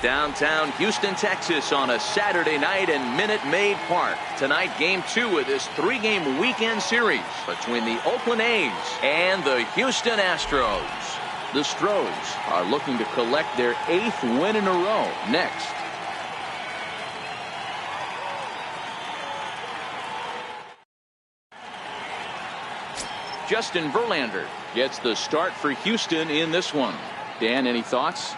Downtown Houston, Texas on a Saturday night in Minute Maid Park. Tonight, Game 2 of this 3-game weekend series between the Oakland A's and the Houston Astros. The Astros are looking to collect their 8th win in a row next. Justin Verlander gets the start for Houston in this one. Dan, any thoughts?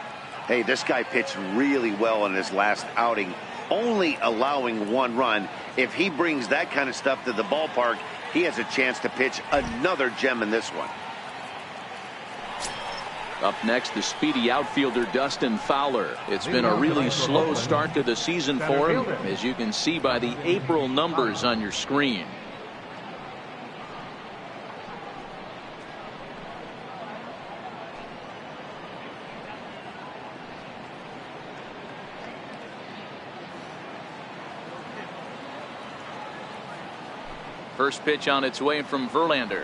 Hey, this guy pitched really well in his last outing, only allowing 1 run. If he brings that kind of stuff to the ballpark, he has a chance to pitch another gem in this one. Up next, the speedy outfielder Dustin Fowler. It's been a really slow start to the season for him, as you can see by the April numbers on your screen. First pitch on its way from Verlander.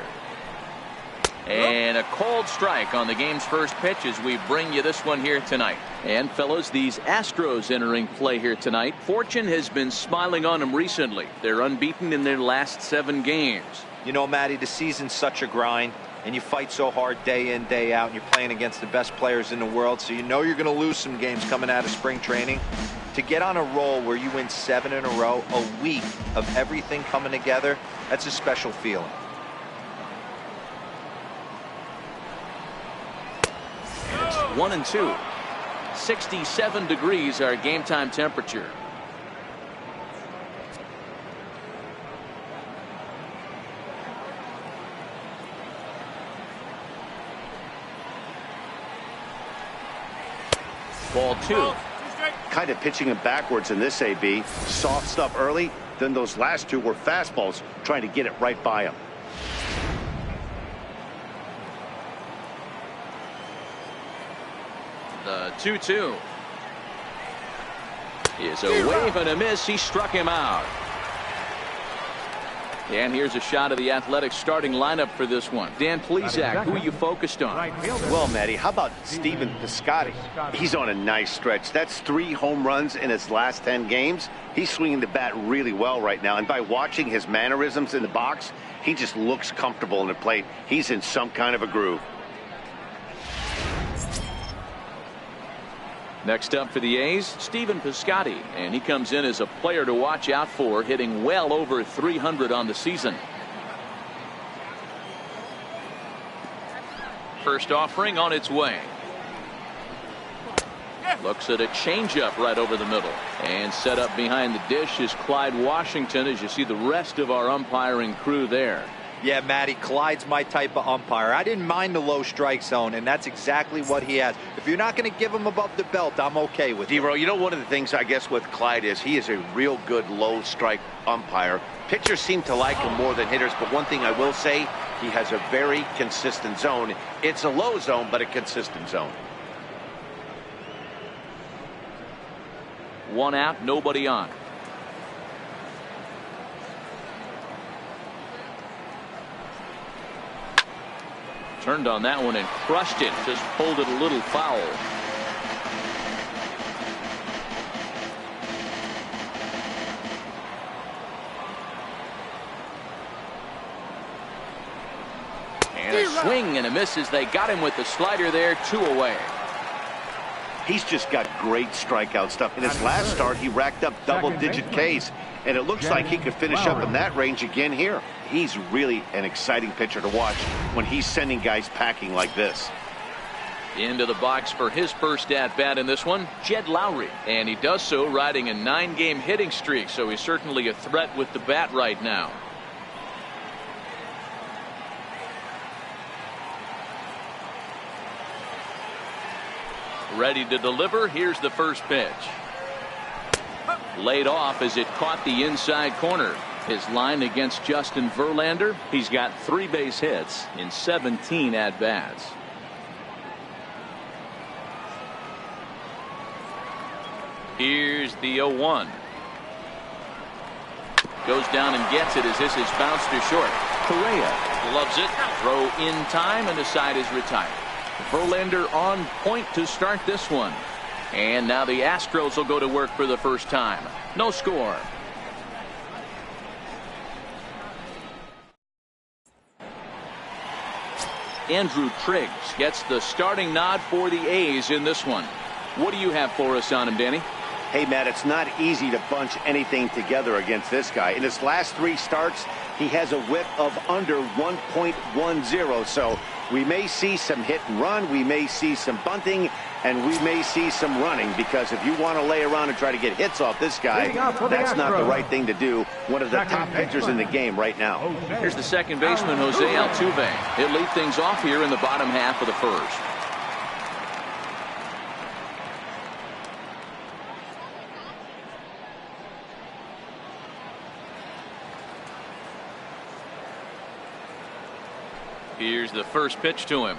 And a cold strike on the game's first pitch as we bring you this one here tonight. And fellas, these Astros entering play here tonight. Fortune has been smiling on them recently. They're unbeaten in their last 7 games. You know, Matty, the season's such a grind, and you fight so hard day in, day out, and you're playing against the best players in the world, so you know you're going to lose some games coming out of spring training. To get on a roll where you win 7 in a row, a week of everything coming together, that's a special feeling. It's 1-2. 67 degrees our game time temperature. Ball 2. Kind of pitching him backwards in this AB. Soft stuff early, then those last 2 were fastballs, trying to get it right by him. The 2-2 is a wave and a miss. He struck him out. And here's a shot of the Athletics starting lineup for this one. Dan Plesac, who are you focused on? Well, Matty, how about Stephen Piscotty? He's on a nice stretch. That's 3 home runs in his last 10 games. He's swinging the bat really well right now. And by watching his mannerisms in the box, he just looks comfortable in the plate. He's in some kind of a groove. Next up for the A's, Stephen Piscotty, and he comes in as a player to watch out for, hitting well over 300 on the season. First offering on its way. Looks at a changeup right over the middle. And set up behind the dish is Clyde Washington, as you see the rest of our umpiring crew there. Yeah, Matty, Clyde's my type of umpire. I didn't mind the low strike zone, and that's exactly what he has. If you're not going to give him above the belt, I'm okay with it. D-Row, you know, one of the things I guess with Clyde is he is a real good low strike umpire. Pitchers seem to like him more than hitters, but one thing I will say, he has a very consistent zone. It's a low zone, but a consistent zone. 1 out, nobody on. Turned on that one and crushed it. Just pulled it a little foul. And a swing and a miss as they got him with the slider there. 2 away. He's just got great strikeout stuff. In his last start, he racked up double-digit Ks, and it looks like he could finish up in that range again here. He's really an exciting pitcher to watch when he's sending guys packing like this. Into the box for his first at-bat in this one, Jed Lowry. And he does so riding a 9-game hitting streak, so he's certainly a threat with the bat right now. Ready to deliver. Here's the first pitch. Laid off as it caught the inside corner. His line against Justin Verlander, he's got 3 base hits in 17 at-bats. Here's the 0-1. Goes down and gets it as this is bounced to short. Correa loves it. Throw in time, and the side is retired. Verlander on point to start this one. And now the Astros will go to work for the first time. No score. Andrew Triggs gets the starting nod for the A's in this one. What do you have for us on him, Danny? Hey, Matt, it's not easy to bunch anything together against this guy. In his last 3 starts, he has a whip of under 1.10. So we may see some hit and run. We may see some bunting. And we may see some running, because if you want to lay around and try to get hits off this guy, that's not the right thing to do. One of the top pitchers in the game right now. Here's the second baseman, Jose Altuve. He'll lead things off here in the bottom half of the first. Here's the first pitch to him.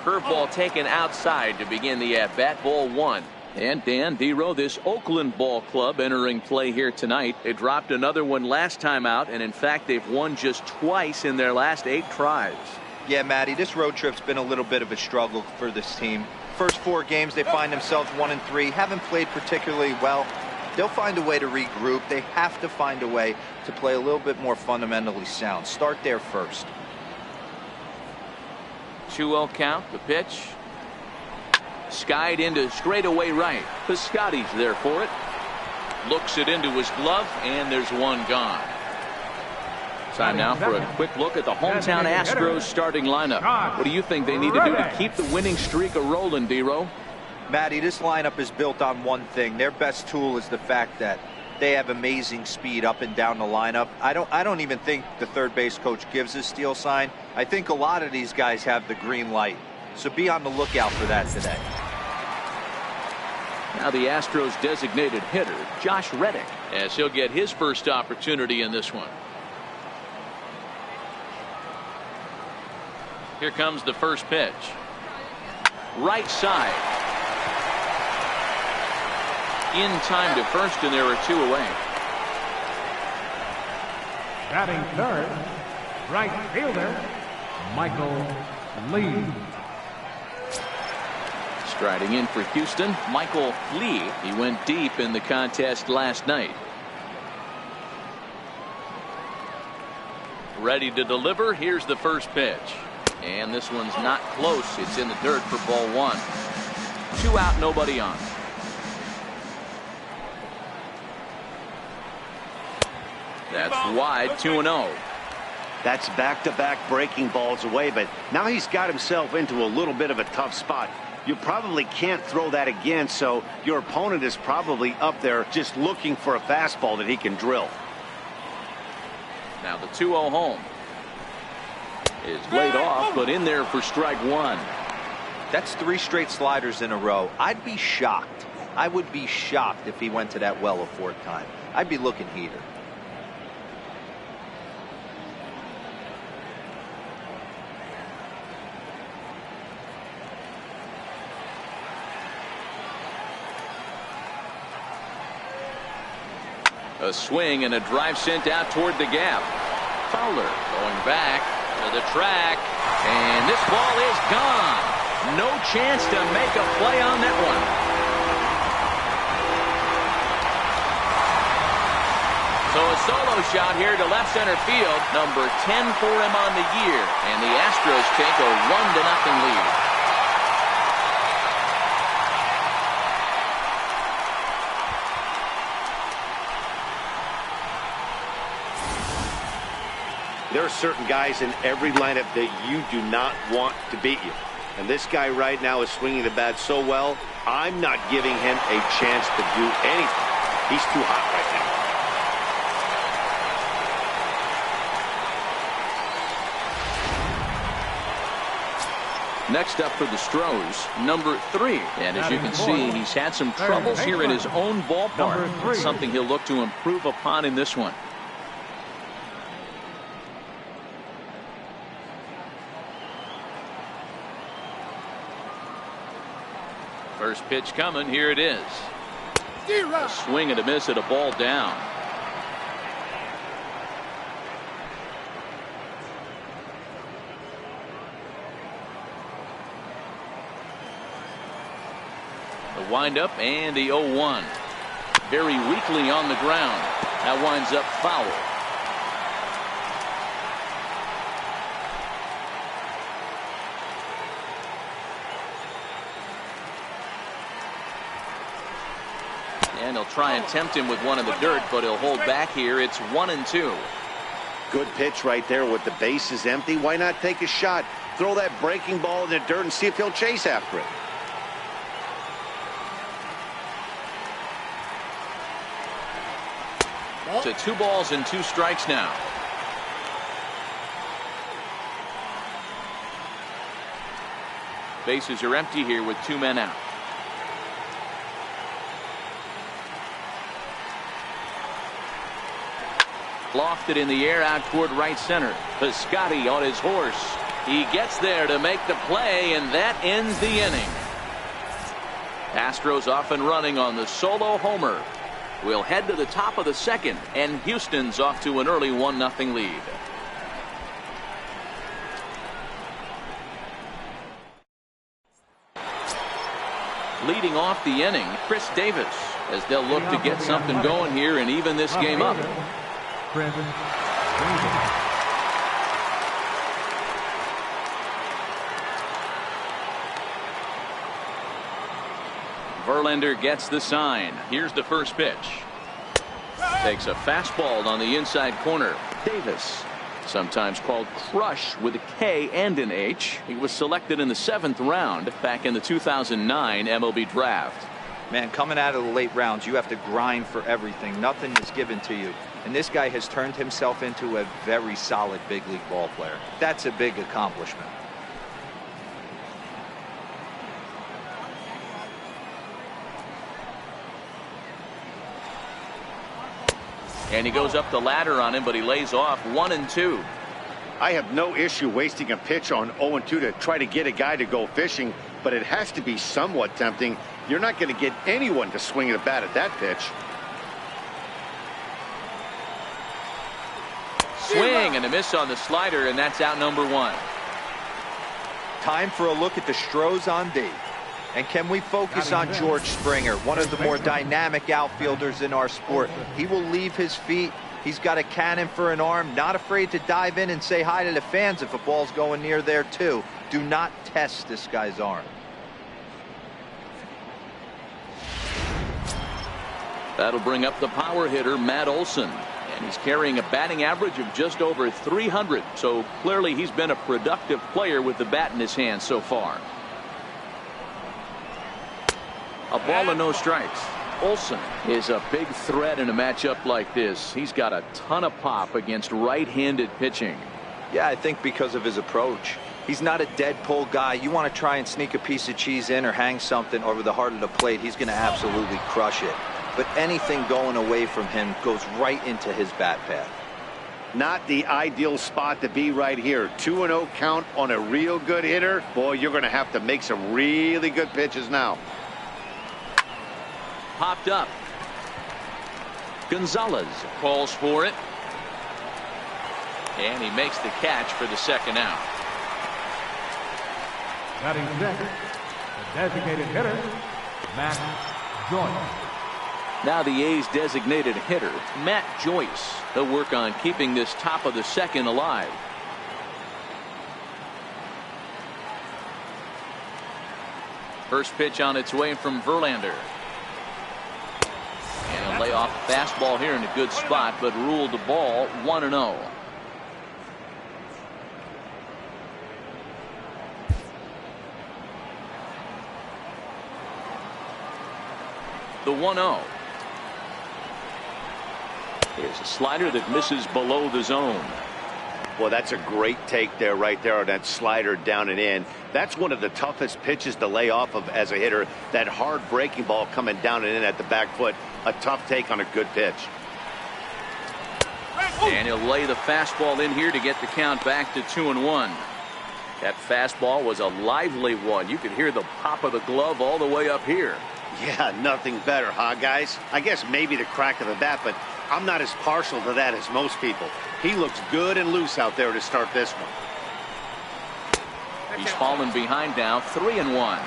Curveball taken outside to begin the at-bat. Ball 1. And Dan Dero, this Oakland ball club entering play here tonight. They dropped another one last time out, and in fact they've won just twice in their last 8 tries. Yeah, Matty, this road trip's been a little bit of a struggle for this team. First 4 games they find themselves 1-3, haven't played particularly well. They'll find a way to regroup. They have to find a way to play a little bit more fundamentally sound. Start there first. 2-0 count. The pitch skied into straightaway right. Piscotty's there for it. Looks it into his glove, and there's one gone. Time now for a quick look at the hometown Astros starting lineup. What do you think they need to do to keep the winning streak a-rolling, Dero? Matty, this lineup is built on one thing. Their best tool is the fact that they have amazing speed up and down the lineup. I don't even think the third base coach gives a steal sign. I think a lot of these guys have the green light. So be on the lookout for that today. Now the Astros designated hitter, Josh Reddick, as he'll get his first opportunity in this one. Here comes the first pitch. Right side. In time to first, and there are 2 away. Batting third, right fielder, Michael Lee. Striding in for Houston, Michael Lee. He went deep in the contest last night. Ready to deliver. Here's the first pitch. And this one's not close. It's in the dirt for ball 1. 2 out, nobody on. That's wide, 2-0. That's back-to-back breaking balls away, but now he's got himself into a little bit of a tough spot. You probably can't throw that again, so your opponent is probably up there just looking for a fastball that he can drill. Now the 2-0 home is laid off, but in there for strike 1. That's 3 straight sliders in a row. I'd be shocked. I would be shocked if he went to that well a 4th time. I'd be looking heater. A swing and a drive sent out toward the gap. Fowler going back to the track, and this ball is gone. No chance to make a play on that one. So a solo shot here to left center field, number 10 for him on the year, and the Astros take a 1-0 lead. There are certain guys in every lineup that you do not want to beat you. And this guy right now is swinging the bat so well, I'm not giving him a chance to do anything. He's too hot right now. Next up for the Astros, number 3. And as you can see, he's had some troubles here in his own ballpark. It's something he'll look to improve upon in this one. First pitch coming. Here it is. A swing and a miss at a ball down. The windup and the 0-1. Very weakly on the ground. That winds up foul. And he'll try and tempt him with one in the dirt, but he'll hold back here. It's 1-2. Good pitch right there with the bases empty. Why not take a shot? Throw that breaking ball in the dirt and see if he'll chase after it. To 2 balls and 2 strikes now. Bases are empty here with 2 men out. Lofted in the air out toward right center. Piscotty on his horse. He gets there to make the play, and that ends the inning. Astros off and running on the solo homer. We'll head to the top of the second, and Houston's off to an early 1-0 lead. Leading off the inning, Chris Davis, as they'll look to get something going here and even this game up. Verlander gets the sign. Here's the first pitch. Takes a fastball on the inside corner. Davis, sometimes called Crush with a K and an H. He was selected in the 7th round back in the 2009 MLB draft. Man, coming out of the late rounds, you have to grind for everything. Nothing is given to you. And this guy has turned himself into a very solid big league ball player. That's a big accomplishment. And he goes up the ladder on him, but he lays off 1-2. I have no issue wasting a pitch on 0-2 to try to get a guy to go fishing, but it has to be somewhat tempting. You're not going to get anyone to swing a bat at that pitch. Swing and a miss on the slider, and that's out number 1. Time for a look at the Astros on D. And can we focus on George Springer, one of the more dynamic outfielders in our sport? He will leave his feet. He's got a cannon for an arm, not afraid to dive in and say hi to the fans if a ball's going near there too. Do not test this guy's arm. That'll bring up the power hitter, Matt Olson. And he's carrying a batting average of just over 300. So clearly he's been a productive player with the bat in his hand so far. A ball and no strikes. Olson is a big threat in a matchup like this. He's got a ton of pop against right-handed pitching. Yeah, I think because of his approach. He's not a dead pull guy. You want to try and sneak a piece of cheese in or hang something over the heart of the plate, he's going to absolutely crush it. But anything going away from him goes right into his bat path. Not the ideal spot to be right here. 2-0 count on a real good hitter. Boy, you're going to have to make some really good pitches now. Popped up. Gonzalez calls for it. And he makes the catch for the second out. Batting second, the designated hitter, Matt Joyce. Now the A's designated hitter, Matt Joyce. He'll work on keeping this top of the second alive. First pitch on its way from Verlander. And a layoff fastball here in a good spot, but ruled the ball 1-0. The 1-0. Here's a slider that misses below the zone. Well, that's a great take there, right there on that slider down and in. That's one of the toughest pitches to lay off of as a hitter. That hard breaking ball coming down and in at the back foot. A tough take on a good pitch. And he'll lay the fastball in here to get the count back to 2-1. That fastball was a lively one. You could hear the pop of the glove all the way up here. Yeah, nothing better, huh, guys? I guess maybe the crack of the bat, but I'm not as partial to that as most people. He looks good and loose out there to start this one. He's fallen behind now, 3-1.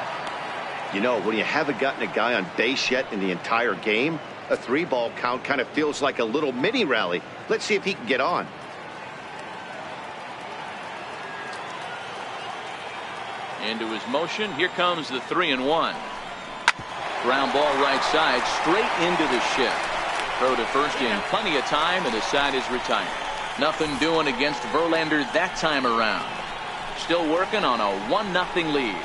You know, when you haven't gotten a guy on base yet in the entire game, a 3-ball count kind of feels like a little mini rally. Let's see if he can get on. Into his motion. Here comes the 3-1. Ground ball right side, straight into the shift. Throw to first in plenty of time, and the side is retired. Nothing doing against Verlander that time around. Still working on a 1-0 lead.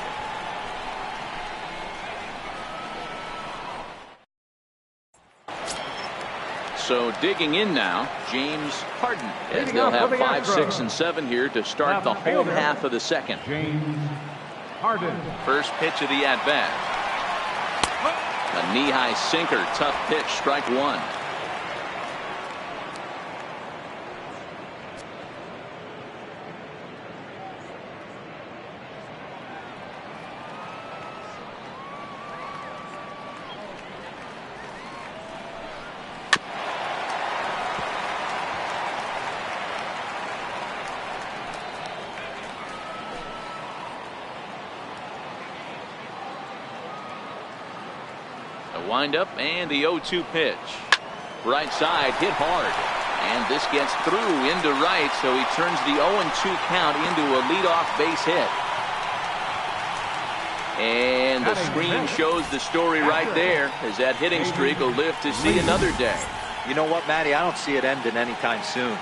So digging in now, James Harden, as they'll have 5, 6, and 7 here to start the home half of the second. James Harden. First pitch of the at-bat. A knee-high sinker, tough pitch, strike one. Windup and the 0-2 pitch. Right side hit hard, and this gets through into right, so he turns the 0-2 count into a leadoff base hit. And the screen shows the story right there, as that hitting streak will live to see another day. You know what, Matty? I don't see it ending anytime soon.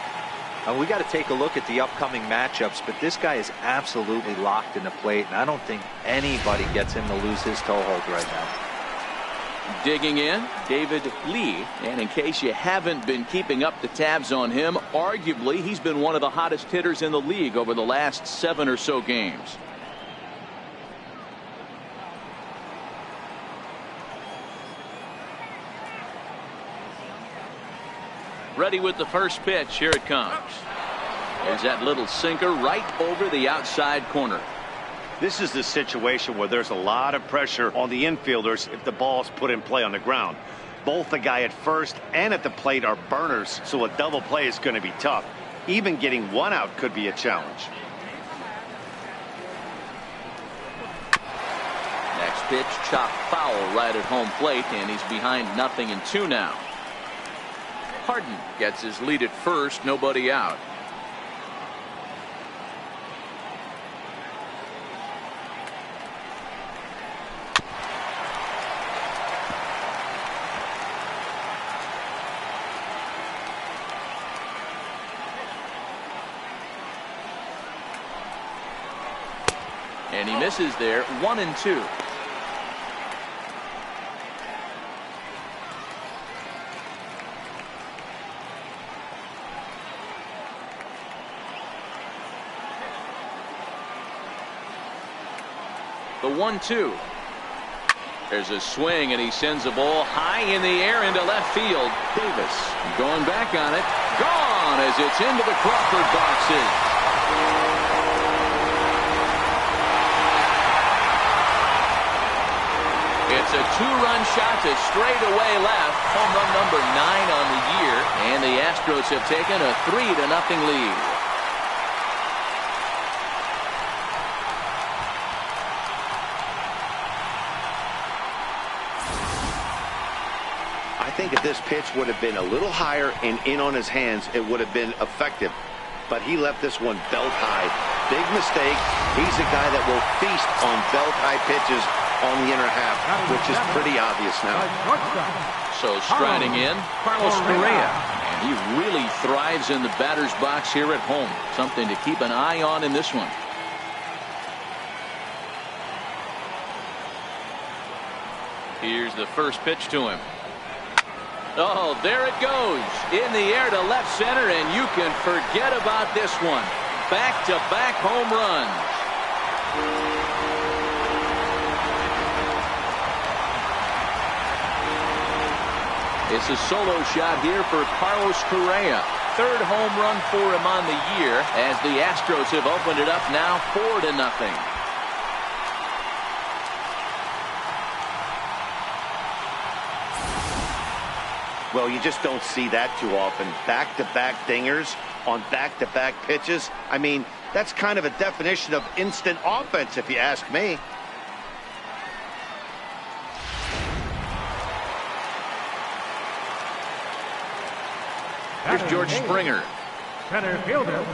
And we got to take a look at the upcoming matchups, but this guy is absolutely locked in the plate, and I don't think anybody gets him to lose his toehold right now. Digging in, David Lee, and in case you haven't been keeping up the tabs on him, arguably he's been one of the hottest hitters in the league over the last 7 or so games. Ready with the first pitch. Here it comes. There's that little sinker right over the outside corner. This is the situation where there's a lot of pressure on the infielders if the ball's put in play on the ground. Both the guy at first and at the plate are burners, so a double play is going to be tough. Even getting one out could be a challenge. Next pitch, chopped foul right at home plate, and he's behind 0-2 now. Harden gets his lead at first, nobody out. And he misses there, 1-2. The 1-2. There's a swing, and he sends the ball high in the air into left field. Davis going back on it. Gone as it's into the Crawford boxes. It's a 2-run shot to straightaway left. Home run number 9 on the year. And the Astros have taken a 3-0 lead. I think if this pitch would have been a little higher and in on his hands, it would have been effective. But he left this one belt high. Big mistake. He's a guy that will feast on belt high pitches on the inner half, which is pretty obvious now. So striding in, Carlos Correa. And he really thrives in the batter's box here at home. Something to keep an eye on in this one. Here's the first pitch to him. Oh, there it goes. In the air to left center, and you can forget about this one. Back-to-back home runs. It's a solo shot here for Carlos Correa. Third home run for him on the year, as the Astros have opened it up now 4-0. Well, you just don't see that too often. Back-to-back dingers on back-to-back pitches. I mean, that's kind of a definition of instant offense, if you ask me. Here's George Springer. Center fielder.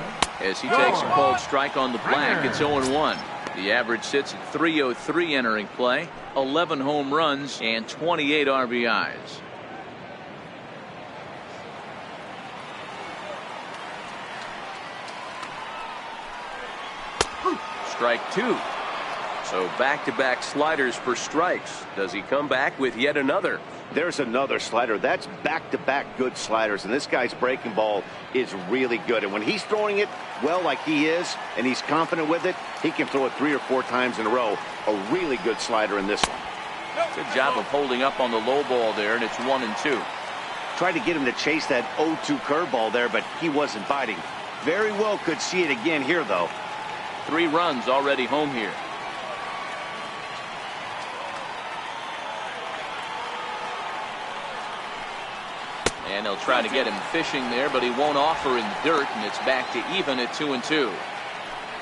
As he takes a cold strike on the black, it's 0-1. The average sits at 303 entering play, 11 home runs and 28 RBIs. Strike two. So back-to-back sliders for strikes. Does he come back with yet another? There's another slider. That's back-to-back good sliders, and this guy's breaking ball is really good. And when he's throwing it well like he is, and he's confident with it, he can throw it 3 or 4 times in a row. A really good slider in this one. Good job of holding up on the low ball there, and it's 1-2. Tried to get him to chase that 0-2 curveball there, but he wasn't biting. Very well could see it again here, though. 3 runs already home here. And they'll try to get him fishing there, but he won't offer in the dirt, and it's back to even at 2-2.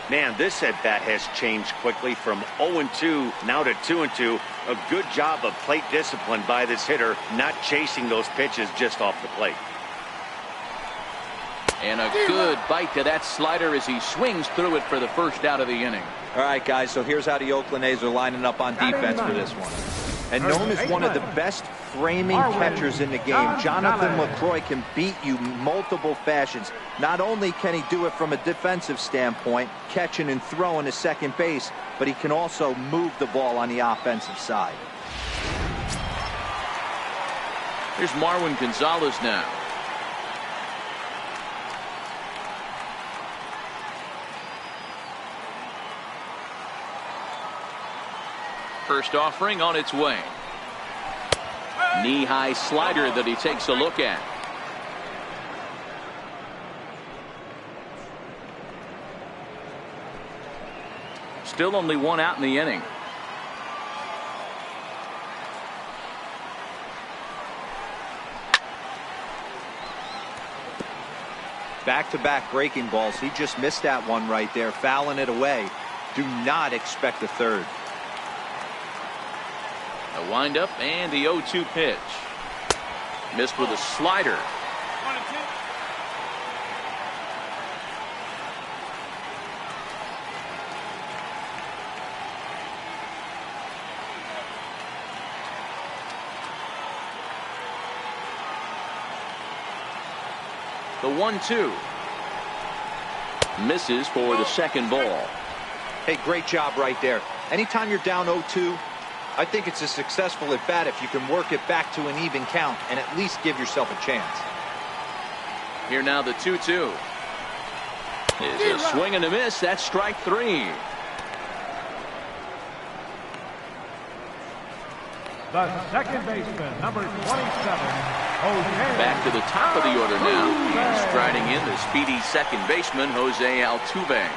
Man, this at-bat has changed quickly from 0-2 now to 2-2. A good job of plate discipline by this hitter, not chasing those pitches just off the plate. And a good bite to that slider as he swings through it for the first out of the inning. All right, guys, so here's how the Oakland A's are lining up on defense for this one. And known as one of the best framing catchers in the game, Jonathan LaCroix can beat you multiple fashions. Not only can he do it from a defensive standpoint, catching and throwing to second base, but he can also move the ball on the offensive side. Here's Marwin Gonzalez now. First offering on its way. Knee-high slider that he takes a look at. Still only 1 out in the inning. Back-to-back breaking balls. He just missed that one right there, fouling it away. Do not expect a third. A windup and the 0-2 pitch. Missed with a slider. The 1-2. Misses for the second ball. Hey, great job right there. Anytime you're down 0-2, I think it's a successful at bat if you can work it back to an even count and at least give yourself a chance. Here now the 2-2. Is a swing and a miss. That's strike 3. The second baseman, number 27, Jose. Back to the top of the order now. And striding in the speedy second baseman, Jose Altuve.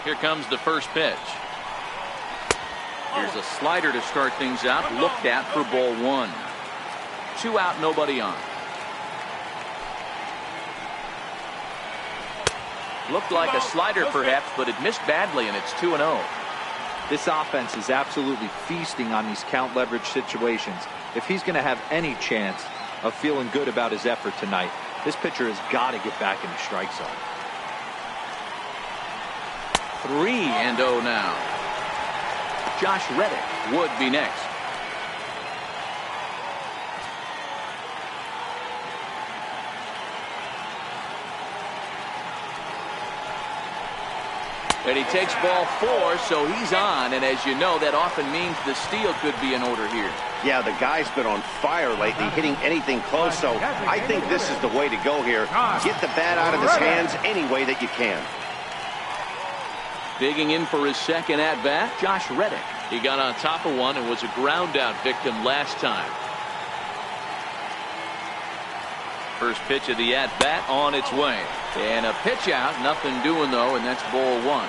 Here comes the first pitch. Here's a slider to start things out. Looked at for ball 1. 2 out, nobody on. Looked like a slider perhaps, but it missed badly, and it's 2-0. This offense is absolutely feasting on these count leverage situations. If he's going to have any chance of feeling good about his effort tonight, this pitcher has got to get back in the strike zone. 3-0 now. Josh Reddick would be next. And he takes ball 4, so he's on, and as you know, that often means the steal could be in order here. Yeah, the guy's been on fire lately, hitting anything close, so I think this is the way to go here. Get the bat out of his hands any way that you can. Digging in for his second at-bat, Josh Reddick. He got on top of one and was a ground-out victim last time. First pitch of the at-bat on its way. And a pitch out, nothing doing though, and that's ball 1.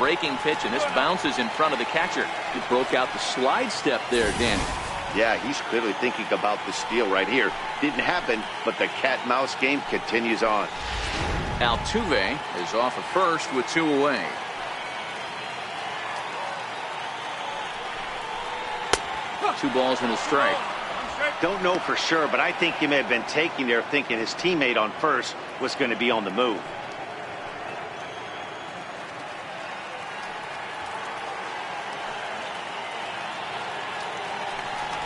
Breaking pitch, and this bounces in front of the catcher. He broke out the slide step there, Danny. Yeah, he's clearly thinking about the steal right here. Didn't happen, but the cat-mouse game continues on. Altuve is off at first with 2 away. Two balls and a strike. Don't know for sure, but I think he may have been taking there thinking his teammate on first was going to be on the move.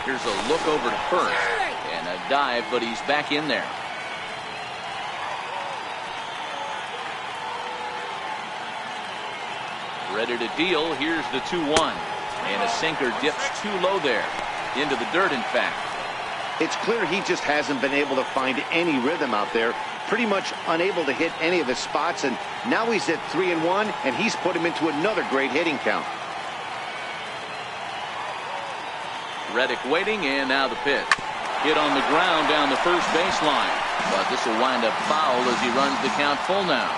Here's a look over to first and a dive, but he's back in there. Ready to deal. Here's the 2-1. And a sinker dips too low there. Into the dirt, in fact. It's clear he just hasn't been able to find any rhythm out there. Pretty much unable to hit any of his spots, and now he's at 3-1, and he's put him into another great hitting count. Reddick waiting, and now the pitch. Hit on the ground down the first baseline. But this will wind up foul as he runs the count full now.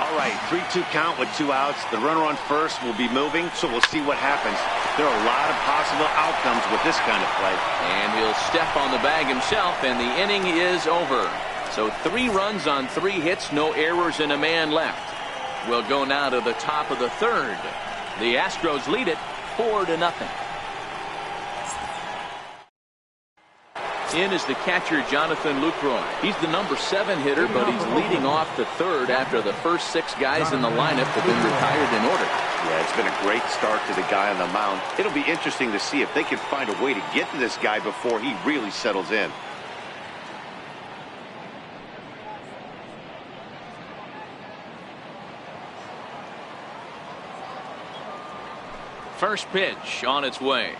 All right, 3-2 count with 2 outs. The runner on first will be moving, so we'll see what happens. There are a lot of possible outcomes with this kind of play. And he'll step on the bag himself, and the inning is over. So 3 runs on 3 hits, no errors, and a man left. We'll go now to the top of the 3rd. The Astros lead it 4-0. In is the catcher, Jonathan Lucroy. He's the number 7 hitter, but he's leading off the 3rd after the first 6 guys in the lineup have been retired in order. Yeah, it's been a great start to the guy on the mound. It'll be interesting to see if they can find a way to get to this guy before he really settles in. First pitch on its way.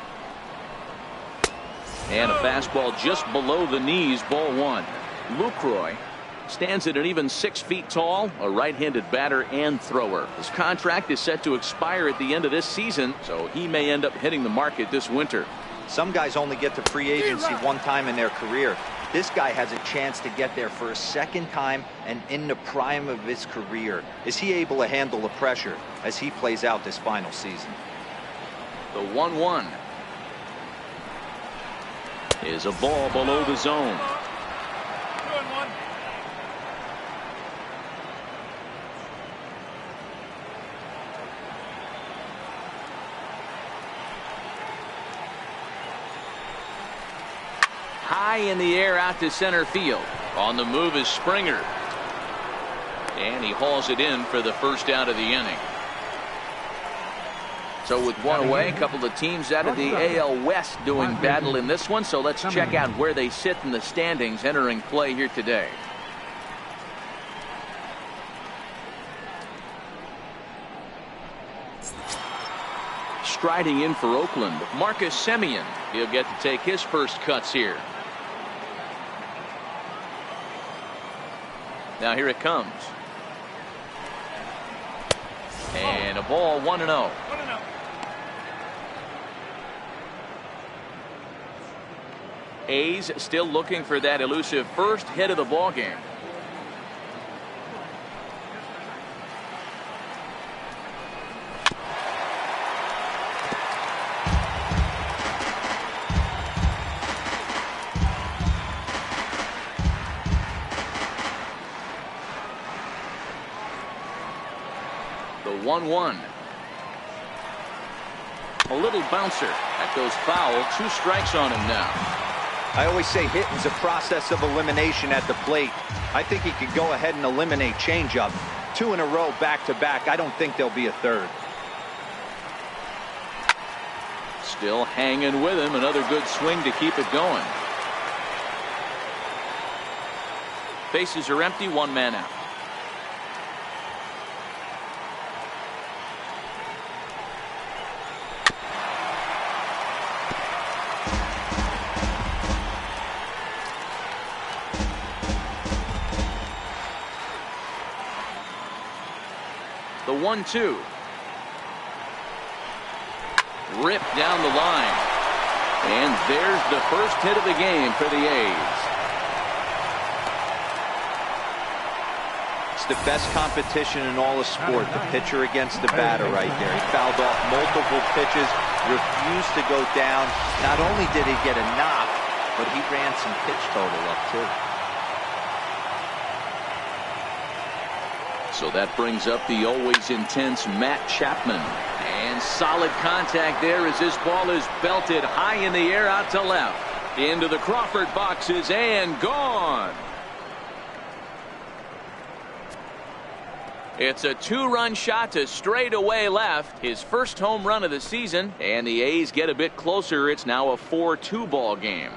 And a fastball just below the knees, ball 1. Lucroy stands at an even 6 feet tall, a right-handed batter and thrower. His contract is set to expire at the end of this season, so he may end up hitting the market this winter. Some guys only get to free agency 1 time in their career. This guy has a chance to get there for a 2nd time and in the prime of his career. Is he able to handle the pressure as he plays out this final season? The 1-1 is a ball below the zone. High in the air out to center field. On the move is Springer. And he hauls it in for the first out of the inning. So with 1 away, a couple of teams out of the AL West doing battle in this one. So let's check out where they sit in the standings entering play here today. Striding in for Oakland, Marcus Semien. He'll get to take his first cuts here. Now here it comes. And a ball 1-0. A's still looking for that elusive first hit of the ball game. The 1-1. A little bouncer. That goes foul. 2 strikes on him now. I always say hitting's a process of elimination at the plate. I think he could go ahead and eliminate changeup. 2 in a row back-to-back. I don't think there'll be a 3rd. Still hanging with him. Another good swing to keep it going. Bases are empty. 1 man out. The 1-2. Ripped down the line. And there's the first hit of the game for the A's. It's the best competition in all of sport, the pitcher against the batter right there. He fouled off multiple pitches, refused to go down. Not only did he get a knock, but he ran some pitch total up too. So that brings up the always intense Matt Chapman. And solid contact there as this ball is belted high in the air out to left. Into the Crawford boxes and gone. It's a two-run shot to straightaway left. His first home run of the season. And the A's get a bit closer. It's now a 4-2 ball game.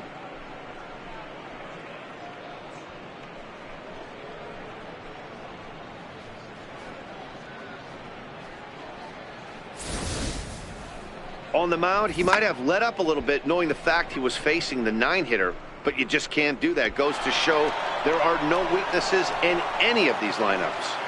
On the mound, he might have let up a little bit knowing the fact he was facing the 9-hitter, but you just can't do that. Goes to show there are no weaknesses in any of these lineups.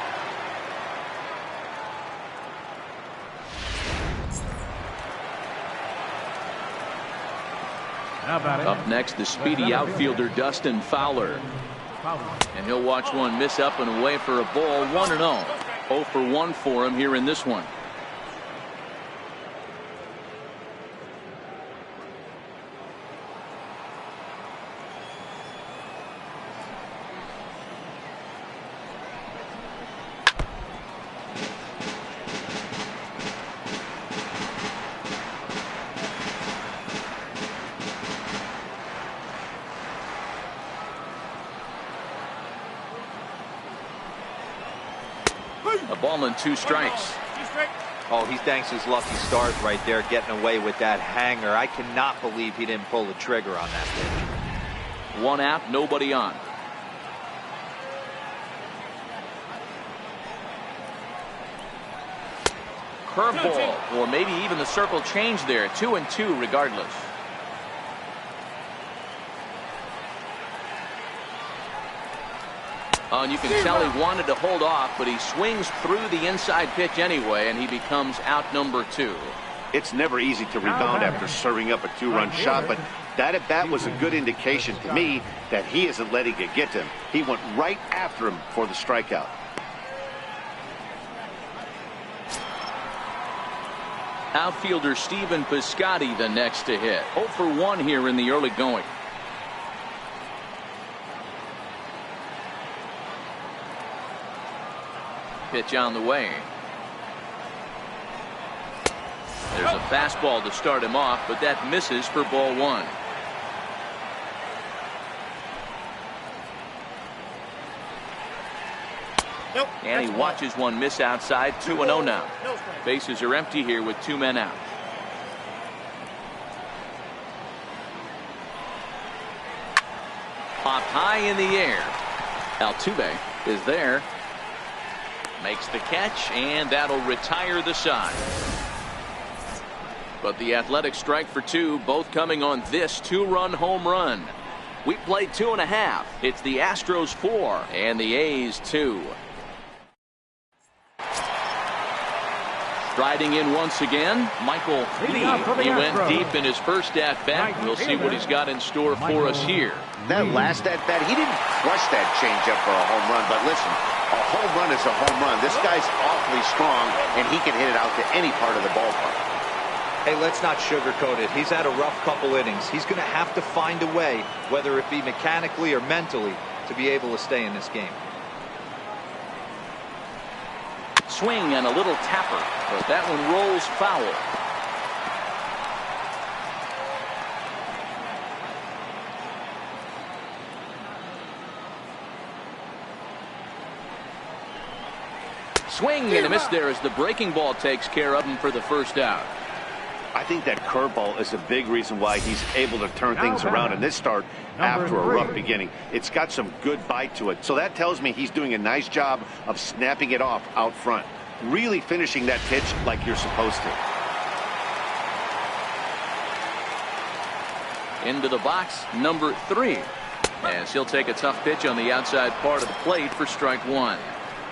Up next, the speedy outfielder Dustin Fowler. And he'll watch one miss up and away for a ball. 1-0. 0 for 1 for him here in this one. A ball and 2 strikes. Oh, he thanks his lucky stars right there, getting away with that hanger. I cannot believe he didn't pull the trigger on that pitch. 1 out, nobody on. Curveball, or maybe even the circle change there. 2-2 regardless. And you can tell he wanted to hold off, but he swings through the inside pitch anyway, and he becomes out number 2. It's never easy to rebound after serving up a 2-run shot, but that at bat was a good indication to me that he isn't letting it get to him. He went right after him for the strikeout. Outfielder Stephen Piscotty the next to hit. 0 for 1 here in the early going. Pitch on the way. There's a fastball to start him off, but that misses for ball 1. And he watches one miss outside. 2-0 now. Bases are empty here with 2 men out. Popped high in the air. Altuve is there. Makes the catch, and that'll retire the side. But the Athletics strike for 2, both coming on this 2-run home run. We played 2.5. It's the Astros 4 and the A's 2. Striding in once again, Michael Lee. He went deep in his first at-bat. We'll see what he's got in store for us here. That last at-bat, he didn't crush that changeup for a home run, but listen, a home run is a home run. This guy's awfully strong, and he can hit it out to any part of the ballpark. Hey, let's not sugarcoat it. He's had a rough couple innings. He's going to have to find a way, whether it be mechanically or mentally, to be able to stay in this game. Swing and a little tapper, but that one rolls foul. Swing and a miss there as the breaking ball takes care of him for the first out. I think that curveball is a big reason why he's able to turn things around in this start after a rough beginning. It's got some good bite to it. So that tells me he's doing a nice job of snapping it off out front. Really finishing that pitch like you're supposed to. Into the box, number 3. As he'll take a tough pitch on the outside part of the plate for strike 1.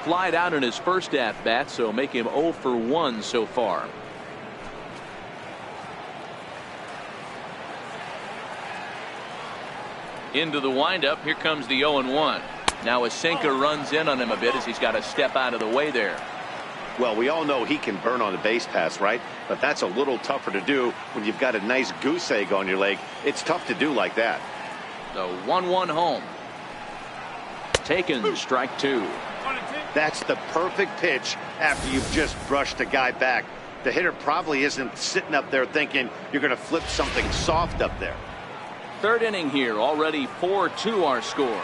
Flied out in his first at-bat, so make him 0 for 1 so far. Into the windup. Here comes the 0-1. Now a sinker runs in on him a bit as he's got to step out of the way there. Well, we all know he can burn on the base pass, right? But that's a little tougher to do when you've got a nice goose egg on your leg. It's tough to do like that. The 1-1 home. Taken, strike 2. That's the perfect pitch after you've just brushed a guy back. The hitter probably isn't sitting up there thinking you're going to flip something soft up there. Third inning here, already 4-2 our score.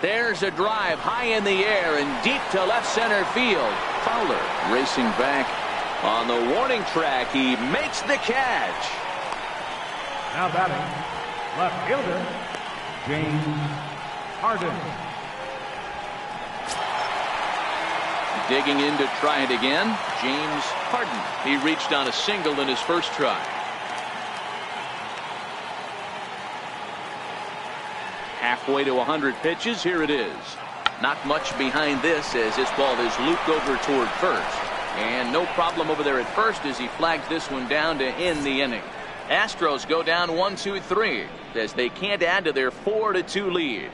There's a drive high in the air and deep to left center field. Fowler racing back on the warning track. He makes the catch. Now batting, left fielder, James Harden. Digging in to try it again, James Harden. He reached on a single in his first try. Halfway to 100 pitches. Here it is. Not much behind this as this ball is looped over toward first. And no problem over there at first as he flags this one down to end the inning. Astros go down 1-2-3 as they can't add to their 4-2 lead.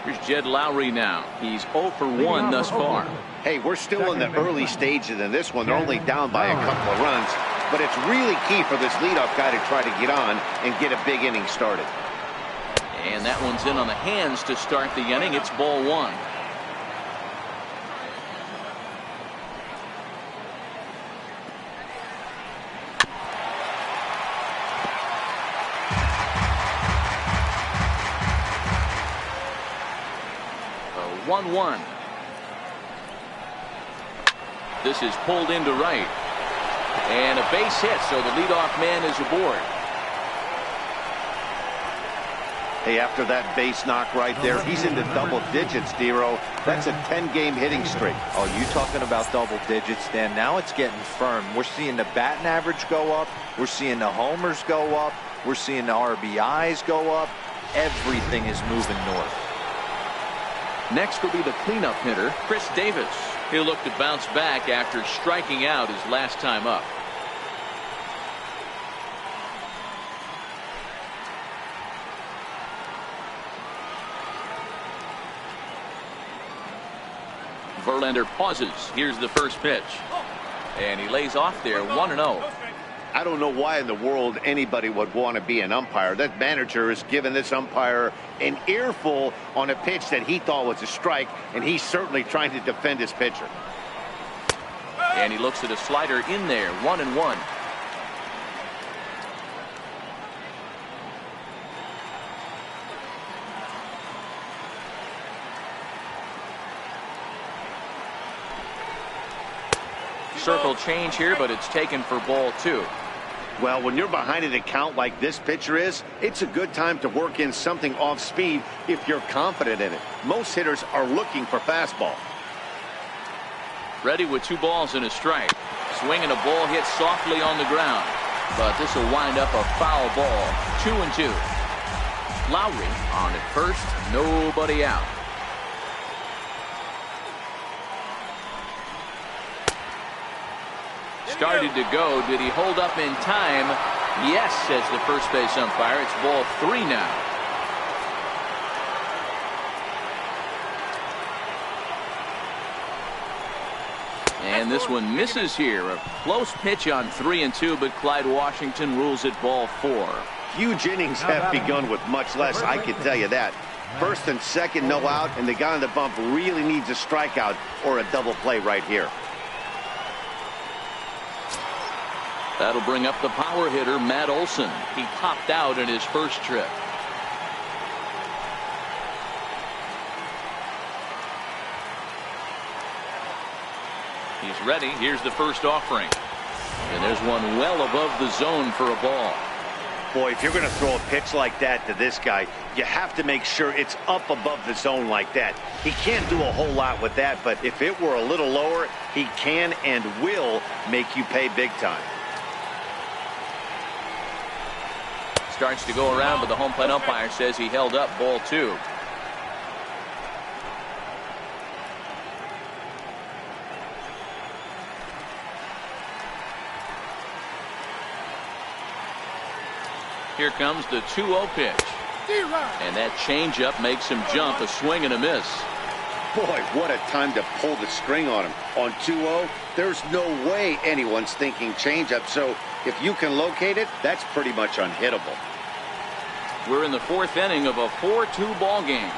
Here's Jed Lowry now. He's 0 for 1 thus far. Hey, we're still in the early stages in this one. They're only down by a couple of runs, but it's really key for this leadoff guy to try to get on and get a big inning started. And that one's in on the hands to start the inning. It's ball 1. A 1-1. This is pulled into right. And a base hit, so the leadoff man is aboard. Hey, after that base knock right there, he's into double digits, Dero. That's a 10-game hitting streak. Oh, you talking about double digits, Dan? Now it's getting firm. We're seeing the batting average go up. We're seeing the homers go up. We're seeing the RBIs go up. Everything is moving north. Next will be the cleanup hitter, Chris Davis. He'll look to bounce back after striking out his last time up. Verlander pauses. Here's the first pitch. And he lays off there 1-0. I don't know why in the world anybody would want to be an umpire. That manager has given this umpire an earful on a pitch that he thought was a strike, and he's certainly trying to defend his pitcher. And he looks at a slider in there, 1-1. Circle change here, but it's taken for ball 2. Well, when you're behind an account like this pitcher is, it's a good time to work in something off speed if you're confident in it. Most hitters are looking for fastball. Ready with 2 balls and a strike. Swinging a ball hit softly on the ground. But this will wind up a foul ball. 2-2. Lowry on at first. Nobody out. Started to go. Did he hold up in time? Yes, says the first base umpire. It's ball 3 now. And this one misses here. A close pitch on 3-2, but Clyde Washington rules it ball 4. Huge innings have begun with much less, I can tell you that. First and second, no out, and the guy on the bump really needs a strikeout or a double play right here. That'll bring up the power hitter, Matt Olson. He topped out in his first trip. He's ready. Here's the first offering. And there's one well above the zone for a ball. Boy, if you're going to throw a pitch like that to this guy, you have to make sure it's up above the zone like that. He can't do a whole lot with that, but if it were a little lower, he can and will make you pay big time. Starts to go around, but the home plate umpire says he held up ball 2. Here comes the 2-0 pitch. And that changeup makes him jump, a swing and a miss. Boy, what a time to pull the string on him. On 2-0, there's no way anyone's thinking changeup. So if you can locate it, that's pretty much unhittable. We're in the 4th inning of a 4-2 ball game.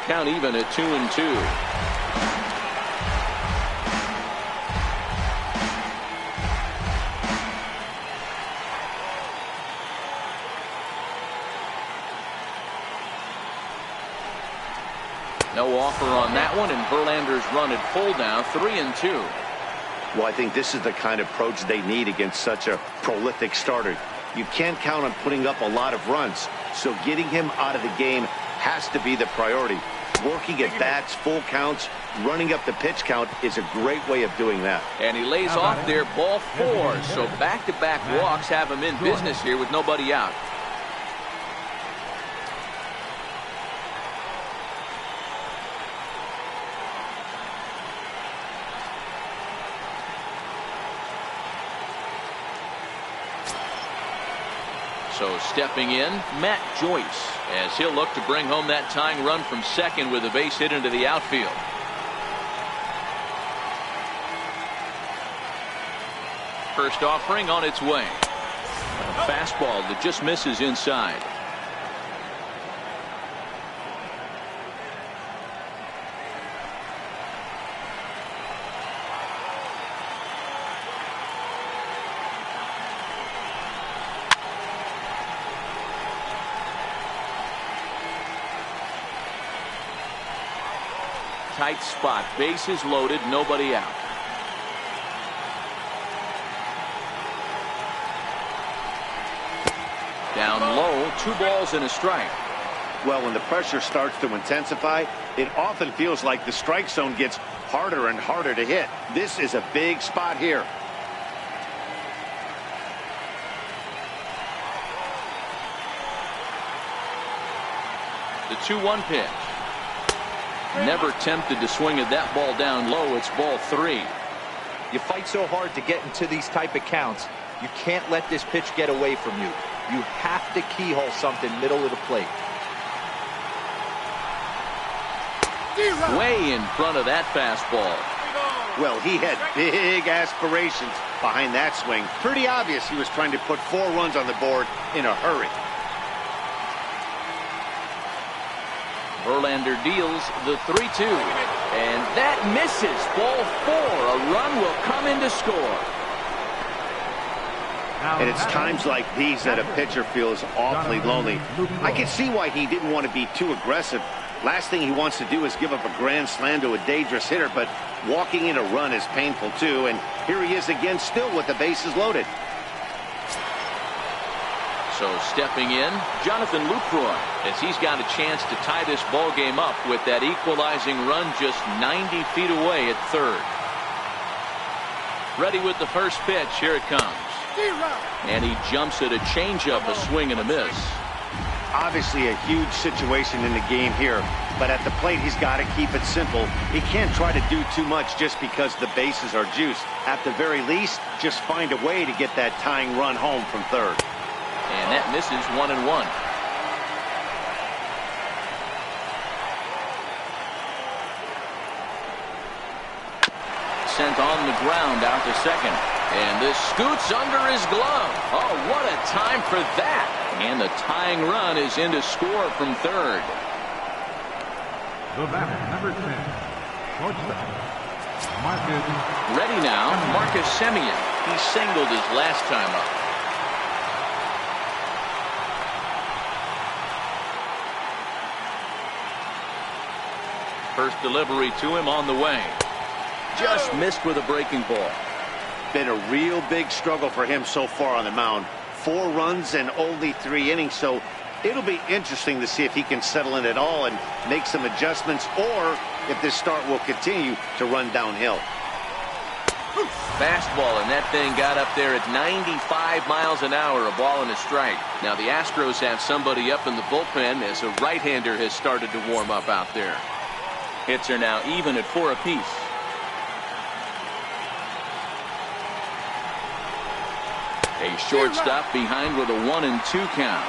Count even at 2-2. No offer on that one, and Verlander's run at full now, 3-2. Well, I think this is the kind of approach they need against such a prolific starter. You can't count on putting up a lot of runs, so getting him out of the game has to be the priority. Working at bats, full counts, running up the pitch count is a great way of doing that. And he lays off there, ball 4. So back-to-back walks have him in business here with nobody out. So stepping in, Matt Joyce, as he'll look to bring home that tying run from second with a base hit into the outfield. First offering on its way. A fastball that just misses inside. Tight spot, bases loaded, nobody out. Down low, 2 balls and a strike. Well, when the pressure starts to intensify, it often feels like the strike zone gets harder and harder to hit. This is a big spot here. The 2-1 pitch. Never tempted to swing at that ball down low. It's ball 3. You fight so hard to get into these type of counts. You can't let this pitch get away from you. You have to keyhole something middle of the plate. Way in front of that fastball. Well, he had big aspirations behind that swing. Pretty obvious he was trying to put 4 runs on the board in a hurry. Verlander deals the 3-2. And that misses. Ball 4. A run will come in to score. And it's times like these that a pitcher feels awfully lonely. I can see why he didn't want to be too aggressive. Last thing he wants to do is give up a grand slam to a dangerous hitter, but walking in a run is painful too. And here he is again, still with the bases loaded. So stepping in, Jonathan Lucroy, as he's got a chance to tie this ball game up with that equalizing run just 90 feet away at third. Ready with the first pitch. Here it comes. And he jumps at a changeup, a swing and a miss. Obviously a huge situation in the game here, but at the plate he's got to keep it simple. He can't try to do too much just because the bases are juiced. At the very least, just find a way to get that tying run home from third. And that misses 1-1. Sent on the ground out to second. And this scoots under his glove. Oh, what a time for that. And the tying run is in to score from third. The batter, number 10, shortstop, Marcus. Ready now, Marcus Semien. He singled his last time up. First delivery to him on the way. Just missed with a breaking ball. Been a real big struggle for him so far on the mound. 4 runs and only 3 innings, so it'll be interesting to see if he can settle in at all and make some adjustments, or if this start will continue to run downhill. Fastball, and that thing got up there at 95 miles an hour, a ball and a strike. Now the Astros have somebody up in the bullpen as a right-hander has started to warm up out there. Hits are now even at 4 apiece. A shortstop behind with a 1-2 count.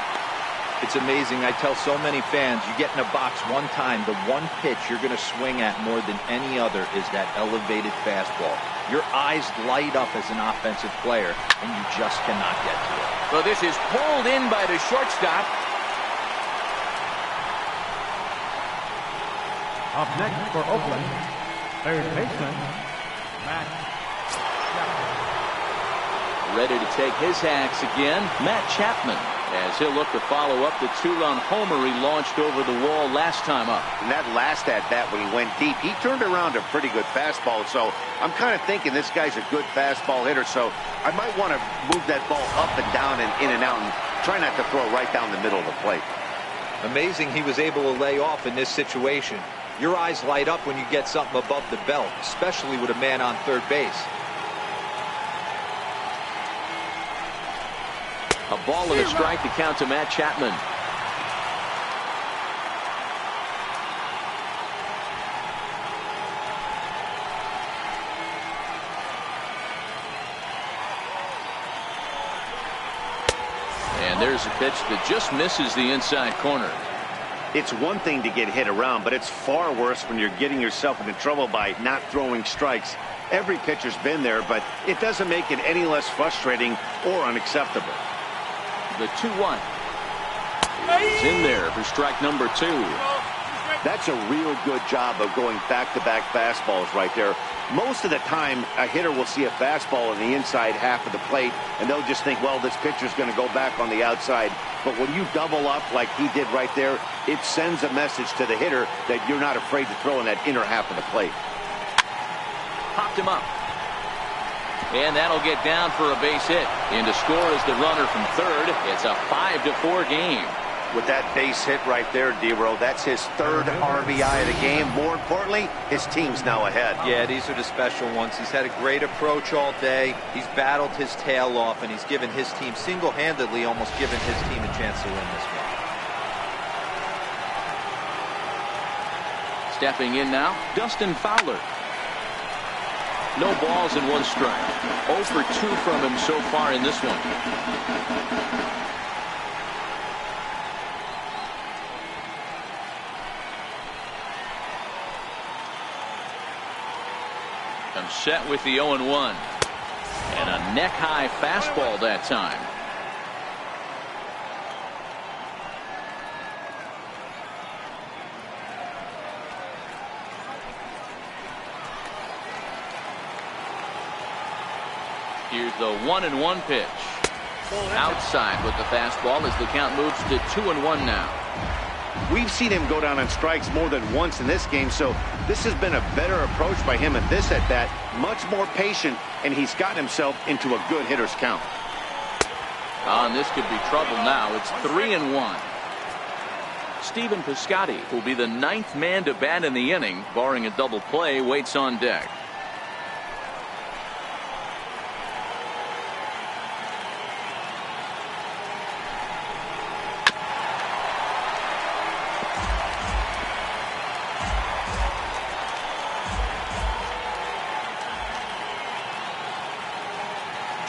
It's amazing. I tell so many fans, you get in a box one time, the one pitch you're going to swing at more than any other is that elevated fastball. Your eyes light up as an offensive player, and you just cannot get to it. So this is pulled in by the shortstop. Up next for Oakland, third baseman, Matt Chapman. Ready to take his hacks again, Matt Chapman, as he'll look to follow up the 2-run homer he launched over the wall last time up. And that last at-bat when he went deep, he turned around a pretty good fastball. So I'm kind of thinking this guy's a good fastball hitter. So I might want to move that ball up and down and in and out and try not to throw right down the middle of the plate. Amazing he was able to lay off in this situation. Your eyes light up when you get something above the belt, especially with a man on third base. A ball and a strike to count to Matt Chapman. And there's a pitch that just misses the inside corner. It's one thing to get hit around, but it's far worse when you're getting yourself into trouble by not throwing strikes. Every pitcher's been there, but it doesn't make it any less frustrating or unacceptable. The 2-1. It's in there for strike number 2. That's a real good job of going back-to-back fastballs right there. Most of the time, a hitter will see a fastball in the inside half of the plate, and they'll just think, well, this pitcher's going to go back on the outside. But when you double up like he did right there, it sends a message to the hitter that you're not afraid to throw in that inner half of the plate. Popped him up. And that'll get down for a base hit. And to score is the runner from third. It's a 5-4 game. With that base hit right there, D-Row, that's his third RBI of the game. More importantly, his team's now ahead. Yeah, these are the special ones. He's had a great approach all day. He's battled his tail off, and he's given his team single-handedly, almost given his team a chance to win this one. Stepping in now, Dustin Fowler. No balls and 1 strike. 0 for 2 from him so far in this one. Comes set with the 0-1. And a neck-high fastball that time. Here's the 1-1 pitch. Outside with the fastball as the count moves to 2-1 now. We've seen him go down on strikes more than once in this game, so this has been a better approach by him at this at-bat. Much more patient, and he's gotten himself into a good hitter's count. And this could be trouble now. It's 3-1. Stephen Piscotty will be the 9th man to bat in the inning. Barring a double play, waits on deck.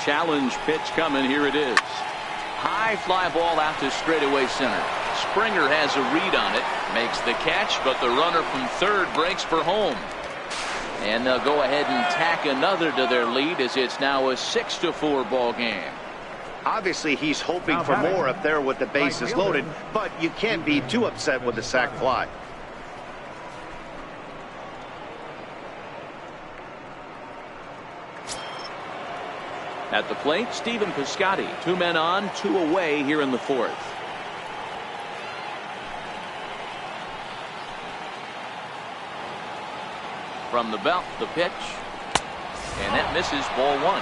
Challenge pitch coming. Here it is. High fly ball out to straightaway center. Springer has a read on it. Makes the catch, but the runner from third breaks for home. And they'll go ahead and tack another to their lead as it's now a 6-4 ball game. Obviously, he's hoping for more up there with the bases loaded, but you can't be too upset with the sac fly. At the plate, Stephen Piscotty. 2 men on, 2 away here in the 4th. From the belt, the pitch. And that misses, ball 1.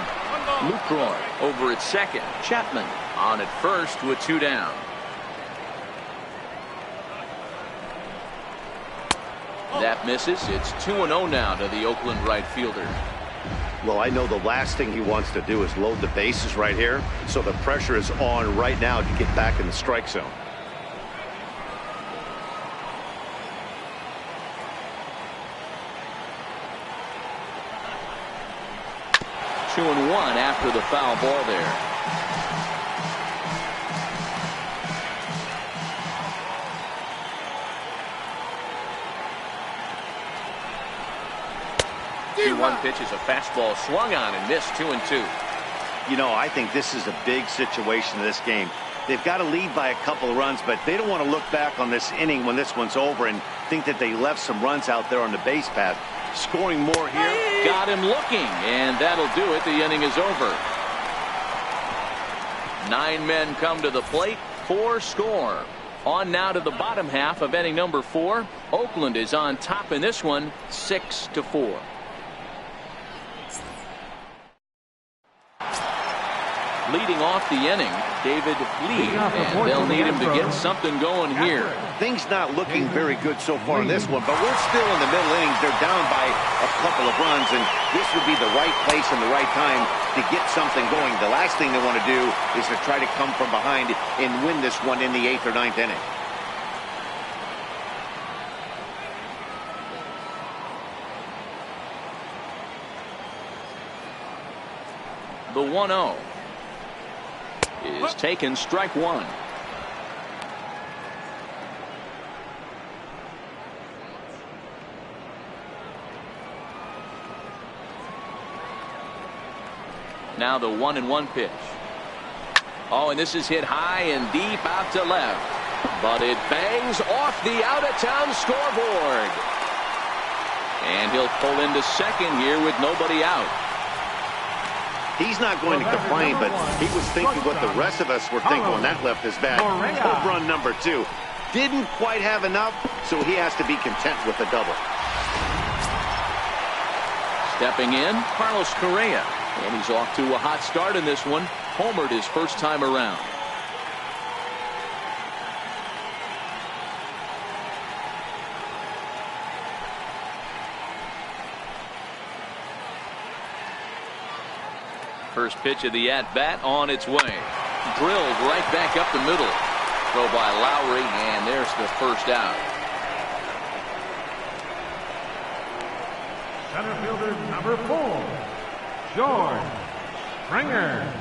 Lucroy over at second. Chapman on at first with 2 down. That misses. It's 2-0 now to the Oakland right fielder. Well, I know the last thing he wants to do is load the bases right here, so the pressure is on right now to get back in the strike zone. Two and one after the foul ball there. 2-1 pitch is a fastball swung on and missed. 2-2. You know, I think this is a big situation in this game. They've got to lead by a couple of runs, but they don't want to look back on this inning when this one's over and think that they left some runs out there on the base path. Scoring more here. Got him looking, and that'll do it. The inning is over. 9 men come to the plate, 4 score. On now to the bottom half of inning number 4. Oakland is on top in this one, 6-4. Leading off the inning, David Lee, and they'll need him to get something going here. Things not looking very good so far in this one, but we're still in the middle innings. They're down by a couple of runs, and this would be the right place and the right time to get something going. The last thing they want to do is to try to come from behind and win this one in the 8th or 9th inning. The 1-0 is taken, strike 1. Now the 1-1 pitch. Oh, and this is hit high and deep out to left, but it bangs off the out-of-town scoreboard, and he'll pull into second here with nobody out. He's not going to complain, but he was thinking what the rest of us were thinking when that left his bat. Home run number 2. Didn't quite have enough, so he has to be content with the double. Stepping in, Carlos Correa, and he's off to a hot start in this one. Homered his first time around. First pitch of the at-bat on its way. Drilled right back up the middle. Throw by Lowry, and there's the first out. Center fielder number 4, George Springer.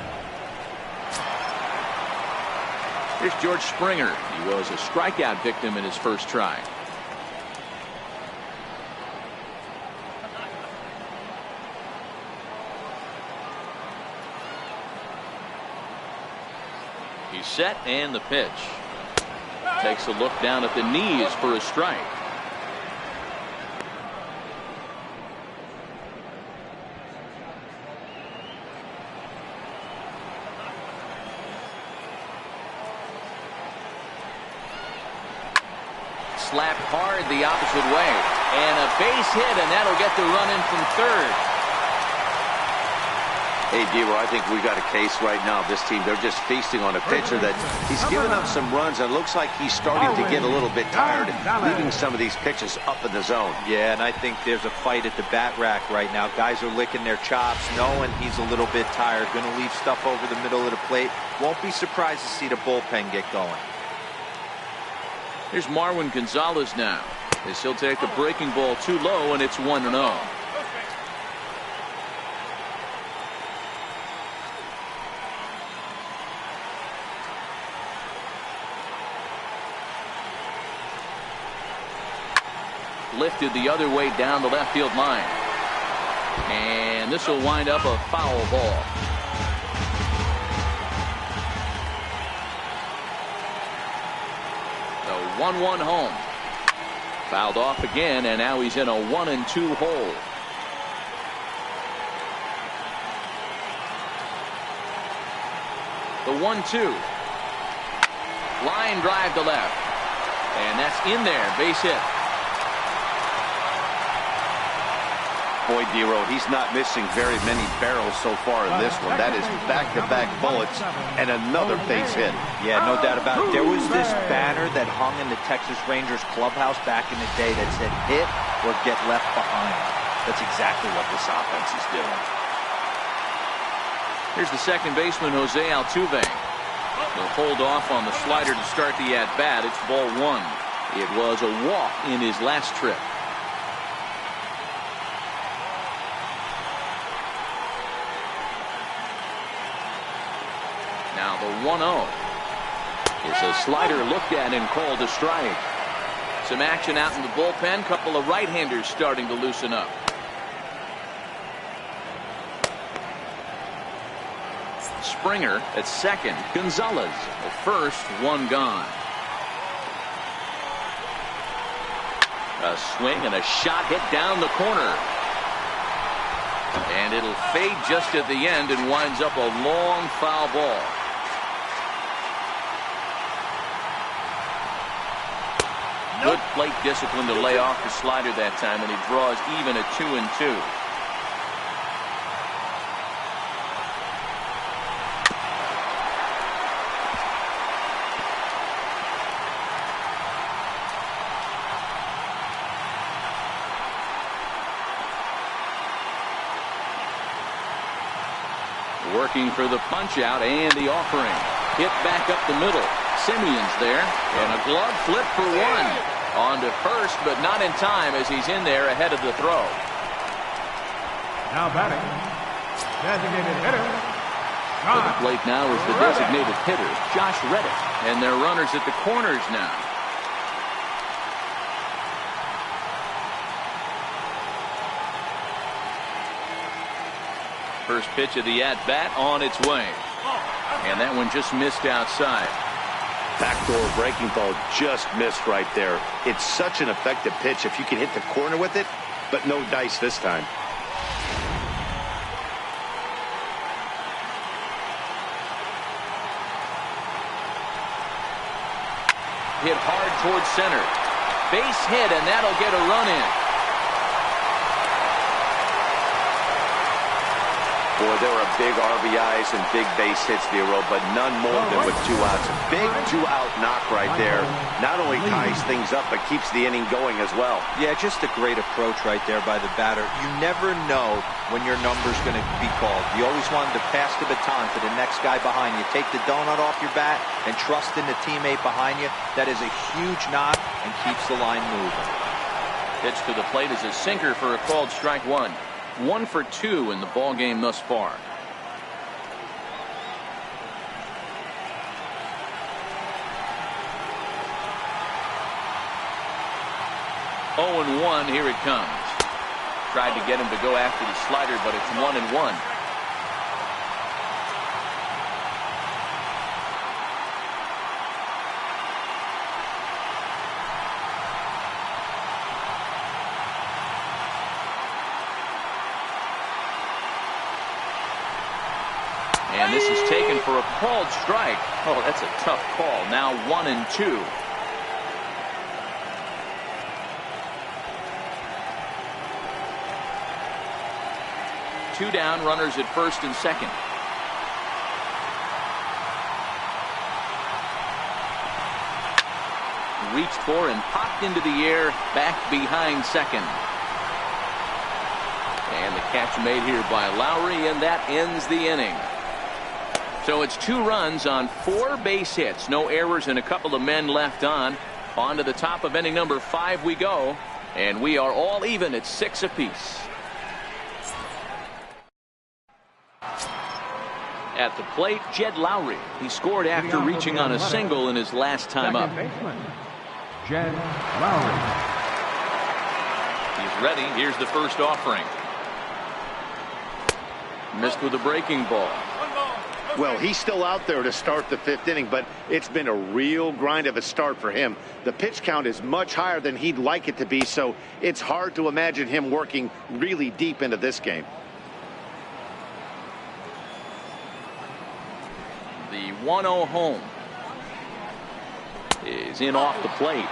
Here's George Springer. He was a strikeout victim in his first try. He's set, and the pitch. Takes a look down at the knees for a strike. Slapped hard the opposite way, and a base hit, and that'll get the run in from third. Hey, Dero, I think we got a case right now. This team, they're just feasting on a pitcher that he's given up some runs, and looks like he's starting to get a little bit tired, leaving some of these pitches up in the zone. Yeah, and I think there's a fight at the bat rack right now. Guys are licking their chops, knowing he's a little bit tired, going to leave stuff over the middle of the plate. Won't be surprised to see the bullpen get going. Here's Marwin Gonzalez now, as he'll take a breaking ball too low, and it's 1-0. Lifted the other way down the left field line, and this will wind up a foul ball. The 1-1 home. Fouled off again, and now he's in a 1-2 hole. The 1-2. Line drive to left, and that's in there. Base hit. Boy, Dero, he's not missing very many barrels so far in this one. That is back-to-back bullets and another base hit. Yeah, no doubt about it. There was this banner that hung in the Texas Rangers clubhouse back in the day that said, hit or get left behind. That's exactly what this offense is doing. Here's the second baseman, Jose Altuve. He'll hold off on the slider to start the at-bat. It's ball 1. It was a walk in his last trip. Now the 1-0 is a slider looked at and called a strike. Some action out in the bullpen. Couple of right-handers starting to loosen up. Springer at second. Gonzalez at first, one gone. A swing and a shot hit down the corner. And it'll fade just at the end and winds up a long foul ball. Good plate discipline to lay off the slider that time, and he draws even at 2-2. Working for the punch out and the offering. Hit back up the middle. Simeon's there, and a glove flip for one. On to first, but not in time as he's in there ahead of the throw. Now batting, designated hitter. To the plate now is the designated hitter, Josh Reddick. And they're runners at the corners now. First pitch of the at-bat on its way. And that one just missed outside. Backdoor breaking ball just missed right there. It's such an effective pitch if you can hit the corner with it, but no dice this time. Hit hard towards center. Base hit, and that'll get a run in. Boy, there are big RBIs and big base hits, Nero, but none more than with 2 outs. Big 2-out knock right there. Not only ties things up, but keeps the inning going as well. Yeah, just a great approach right there by the batter. You never know when your number's going to be called. You always want to pass the baton to the next guy behind you. Take the donut off your bat and trust in the teammate behind you. That is a huge knock and keeps the line moving. Pitch to the plate is a sinker for a called strike one. 1 for 2 in the ball game thus far. Oh, and 1, here it comes. Tried to get him to go after the slider, but it's 1-1. And this is taken for a called strike. Oh, that's a tough call. Now 1-2. Two down, runners at first and second. Reached for and popped into the air, back behind second. And the catch made here by Lowry, and that ends the inning. So it's 2 runs on 4 base hits. No errors and a couple of men left on. On to the top of inning number 5 we go. And we are all even at 6 apiece. At the plate, Jed Lowry. He scored after reaching on a single in his last time up. Jed Lowry. He's ready. Here's the first offering. Missed with a breaking ball. Well, he's still out there to start the 5th inning, but it's been a real grind of a start for him. The pitch count is much higher than he'd like it to be, so it's hard to imagine him working really deep into this game. The 1-0 home is in off the plate.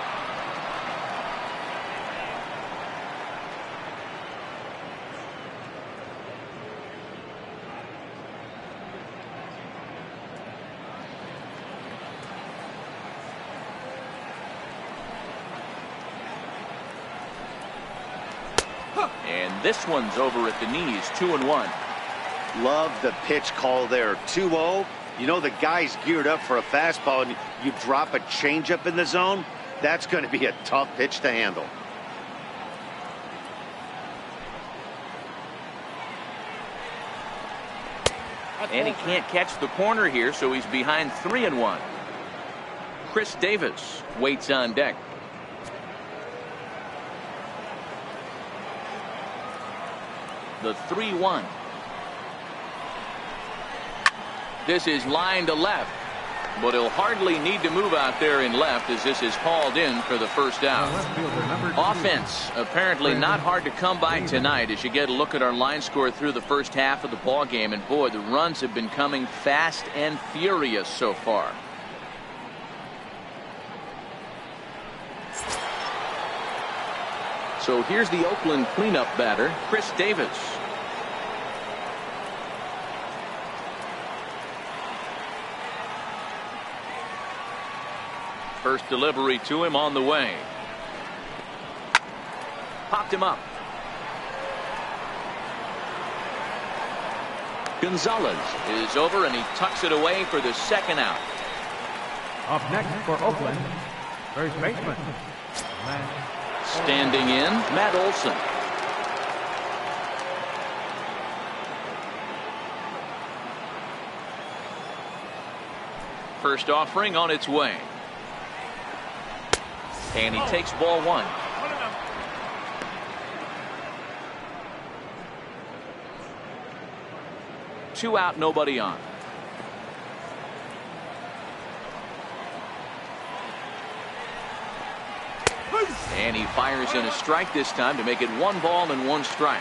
And this one's over at the knees, 2-1. Love the pitch call there. 2-0. You know the guy's geared up for a fastball, and you drop a changeup in the zone. That's going to be a tough pitch to handle. And he can't catch the corner here, so he's behind 3-1. Chris Davis waits on deck. The 3-1. This is line to left, but he'll hardly need to move out there in left as this is hauled in for the first out. Offense apparently not hard to come by tonight as you get a look at our line score through the first half of the ball game, and boy, the runs have been coming fast and furious so far. So here's the Oakland cleanup batter, Chris Davis. First delivery to him on the way. Popped him up. Gonzalez is over and he tucks it away for the second out. Up next for Oakland, first baseman. Standing in, Matt Olson. First offering on its way. And he takes ball one. Two out, nobody on. And he fires in a strike this time to make it 1 ball and 1 strike.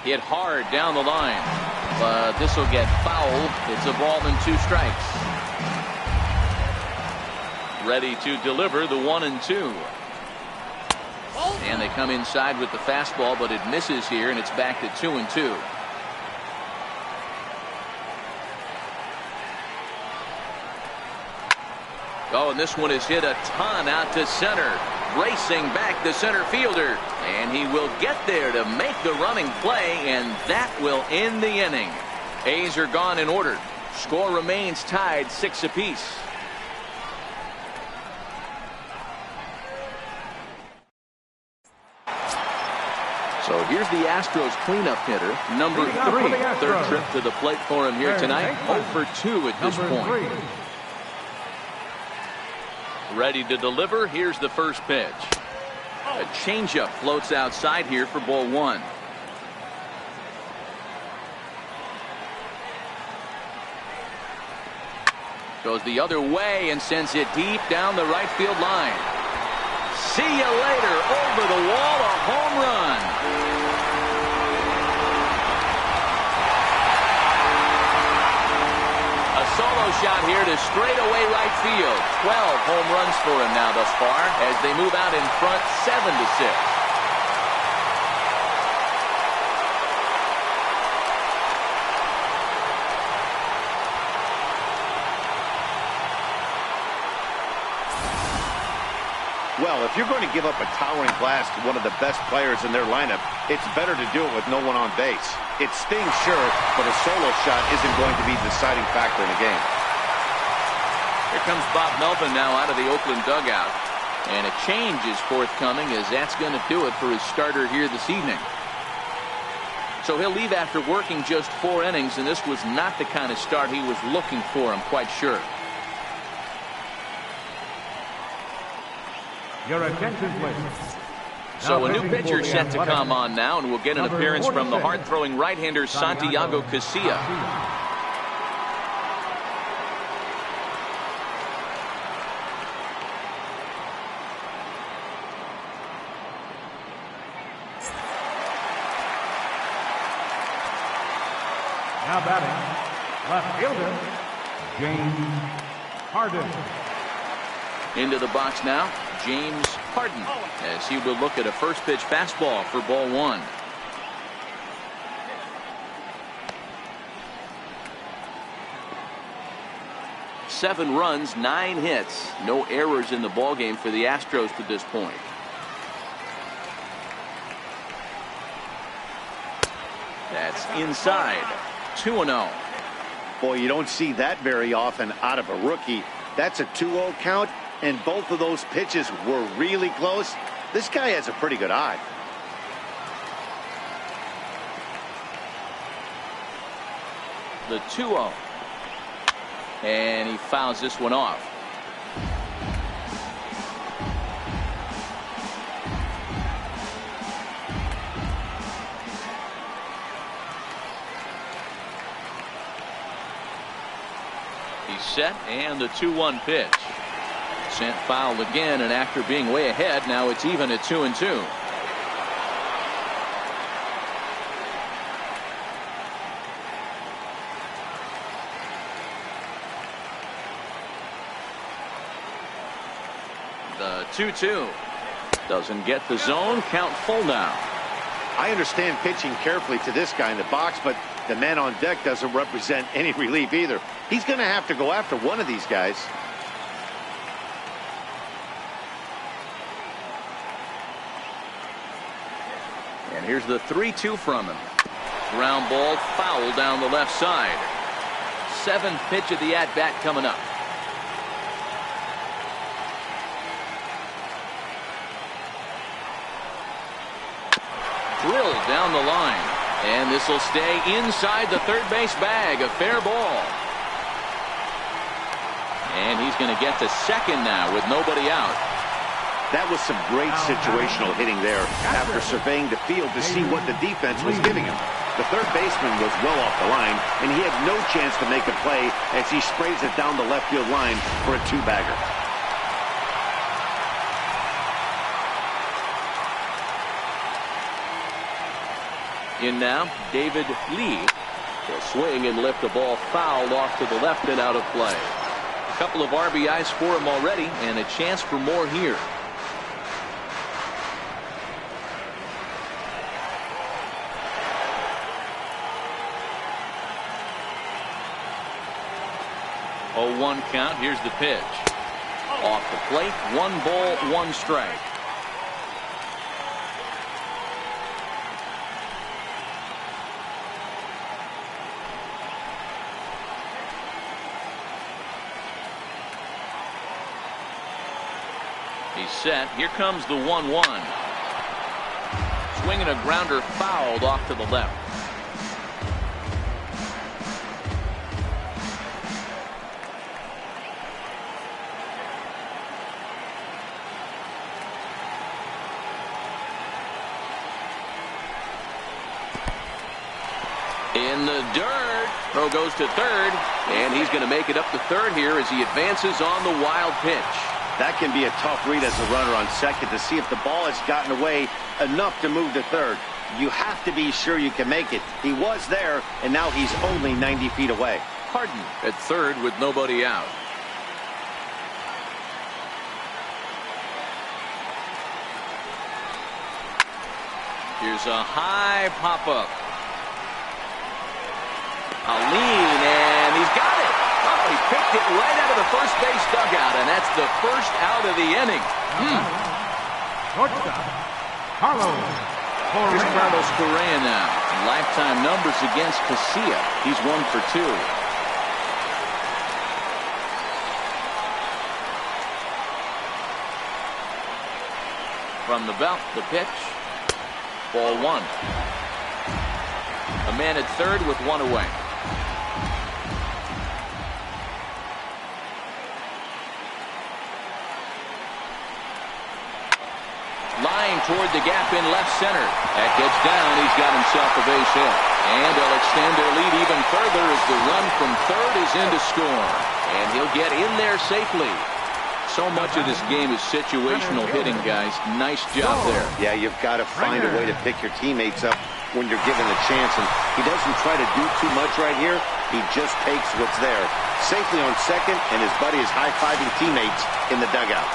Hit hard down the line, but this will get foul. It's a ball and 2 strikes. Ready to deliver the 1-2. And they come inside with the fastball, but it misses here, and it's back to 2-2. Oh, and this one is hit a ton out to center. Racing back the center fielder, and he will get there to make the running play, and that will end the inning. A's are gone in order. Score remains tied 6 apiece. So here's the Astros cleanup hitter, number 3. Third trip to the plate for him here tonight. 0 for 2 at this point. Ready to deliver. Here's the first pitch. A changeup floats outside here for ball 1. Goes the other way and sends it deep down the right field line. See you later. Over the wall, a home run. Solo shot here to straightaway right field. 12 home runs for him now thus far as they move out in front 7-6. Well, if you're going to give up a towering blast to one of the best players in their lineup, it's better to do it with no one on base. It stings, sure, but a solo shot isn't going to be the deciding factor in the game. Here comes Bob Melvin now out of the Oakland dugout. And a change is forthcoming as that's going to do it for his starter here this evening. So he'll leave after working just 4 innings, and this was not the kind of start he was looking for, I'm quite sure. Your attention, please. So a new pitcher set to come on now, and we'll get an appearance from the hard-throwing right-hander Santiago Casilla. Now batting, left fielder, James Harden. Into the box now, James Harden, as he will look at a first pitch fastball for ball 1. Seven runs, 9 hits, no errors in the ballgame for the Astros to this point. That's inside, 2-0. Boy, you don't see that very often out of a rookie. That's a 2-0 count, and both of those pitches were really close. This guy has a pretty good eye. The 2-0. And he fouls this one off. He's set, and the 2-1 pitch. Sent foul again, and after being way ahead, now it's even at 2-2. The 2-2 doesn't get the zone. Count full now. I understand pitching carefully to this guy in the box, but the man on deck doesn't represent any relief either. He's going to have to go after one of these guys. And here's the 3-2 from him. Ground ball foul down the left side. 7th pitch of the at-bat coming up. Drilled down the line. And this will stay inside the third base bag. A fair ball. And he's going to get to second now with nobody out. That was some great situational hitting there after surveying the field to see what the defense was giving him. The third baseman was well off the line, and he had no chance to make a play as he sprays it down the left field line for a 2-bagger. In now, David Lee will swing and lift the ball foul off to the left and out of play. A couple of RBIs for him already, and a chance for more here. Oh, 1 count. Here's the pitch. Off the plate, 1 ball, 1 strike. He's set. Here comes the 1-1. Swinging a grounder fouled off to the left. In the dirt. Throw goes to third, and he's going to make it up to third here as he advances on the wild pitch. That can be a tough read as a runner on second to see if the ball has gotten away enough to move to third. You have to be sure you can make it. He was there, and now he's only 90 feet away. Harden at third with nobody out. Here's a high pop-up. A lean, and he's got it. Oh, he picked it right out of the first base dugout, and that's the first out of the inning. Shortstop, Carlos. Here's Carlos Correa now. Lifetime numbers against Casilla. He's 1 for 2. From the belt, the pitch. Ball 1. A man at third with 1 away. Lying toward the gap in left center. That gets down. He's got himself a base hit. And they'll extend their lead even further as the run from third is in to score. And he'll get in there safely. So much of this game is situational hitting, guys. Nice job there. Yeah, you've got to find a way to pick your teammates up when you're given the chance. And he doesn't try to do too much right here. He just takes what's there. Safely on second, and his buddy is high-fiving teammates in the dugout.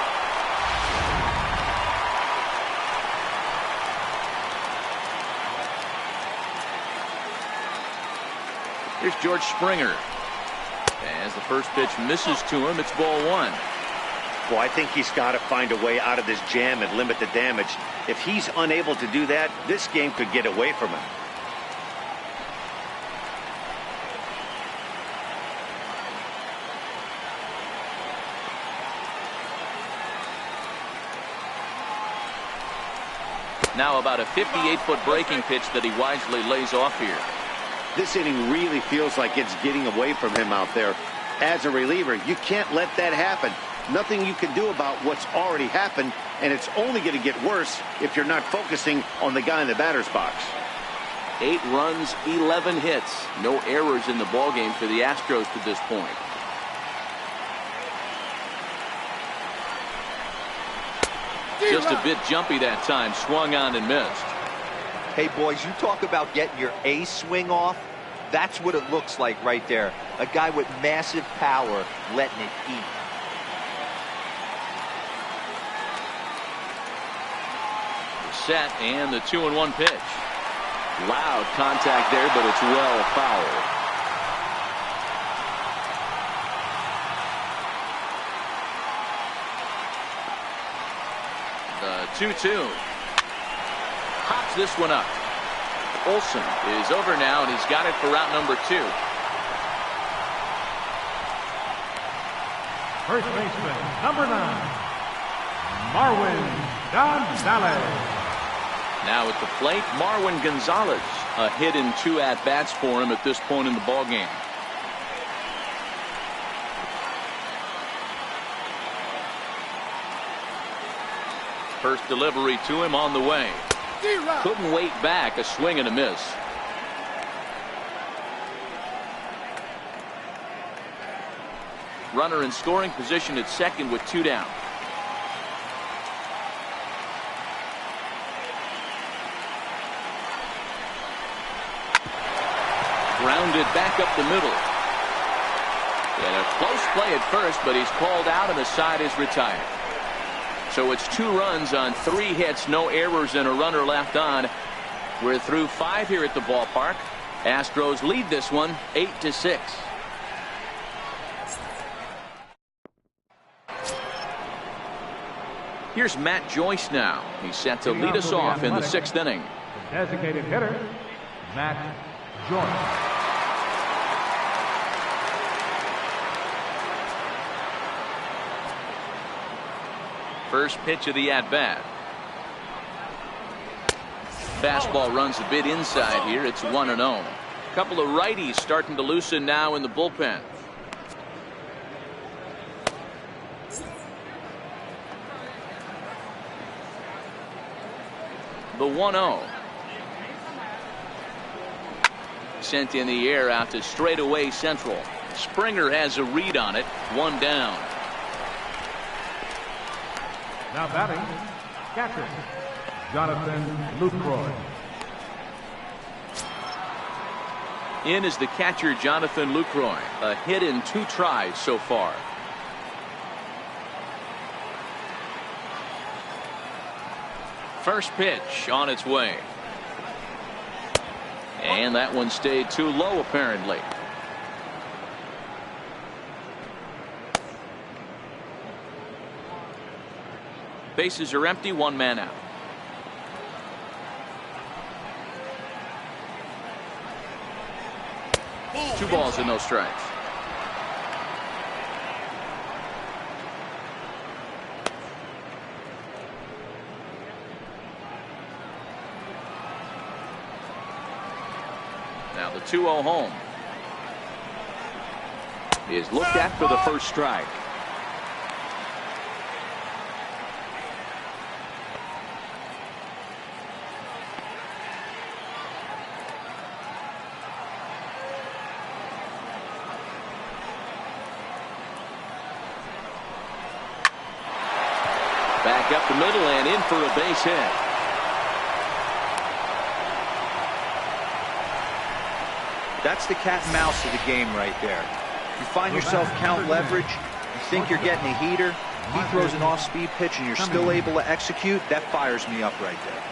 Here's George Springer. As the first pitch misses to him, it's ball 1. Well, I think he's got to find a way out of this jam and limit the damage. If he's unable to do that, this game could get away from him. Now about a 58-foot breaking pitch that he wisely lays off here. This inning really feels like it's getting away from him out there. As a reliever, you can't let that happen. Nothing you can do about what's already happened, and it's only going to get worse if you're not focusing on the guy in the batter's box. 8 runs, 11 hits. No errors in the ballgame for the Astros to this point. Just a bit jumpy that time. Swung on and missed. Hey, boys, you talk about getting your A swing off. That's what it looks like right there. A guy with massive power letting it eat. Set and the 2-1 pitch. Loud contact there, but it's well fouled. The 2-2. Hops this one up. Olsen is over now, and he's got it for route number 2. First baseman, number 9, Marwin Gonzalez. Now at the plate, Marwin Gonzalez. A hit in 2 at-bats for him at this point in the ballgame. First delivery to him on the way. Couldn't wait back. A swing and a miss. Runner in scoring position at second with 2 down. Grounded back up the middle. And a close play at first, but he's called out and the side is retired. So it's 2 runs on 3 hits, no errors, and a runner left on. We're through 5 here at the ballpark. Astros lead this one 8-6. Here's Matt Joyce now. He's set to lead us off in the 6th inning. The designated hitter, Matt Joyce. First pitch of the at-bat. Fastball runs a bit inside here. It's 1-0. A couple of righties starting to loosen now in the bullpen. The 1-0. Sent in the air out to straightaway central. Springer has a read on it. 1 down. Now batting, catcher, Jonathan Lucroy. In is the catcher, Jonathan Lucroy. A hit in 2 tries so far. First pitch on its way. And that one stayed too low, apparently. Bases are empty, 1 man out. Two balls and no strikes. Now the 2-0 home is looked at for the first strike. Back up the middle and in for a base hit. That's the cat and mouse of the game right there. You find yourself count leverage, you think you're getting a heater, he throws an off-speed pitch and you're still able to execute. That fires me up right there.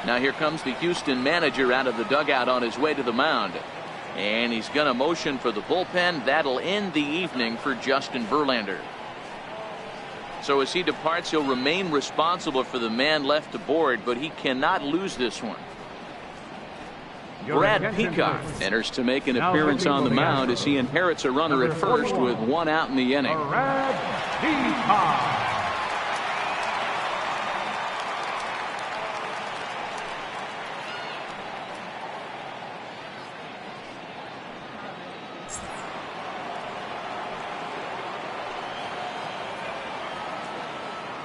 Now here comes the Houston manager out of the dugout on his way to the mound. And he's going to motion for the bullpen. That'll end the evening for Justin Verlander. So as he departs, he'll remain responsible for the man left aboard, but he cannot lose this one. Brad Peacock enters to make an appearance on the mound as he inherits a runner at first with 1 out in the inning. Brad Peacock.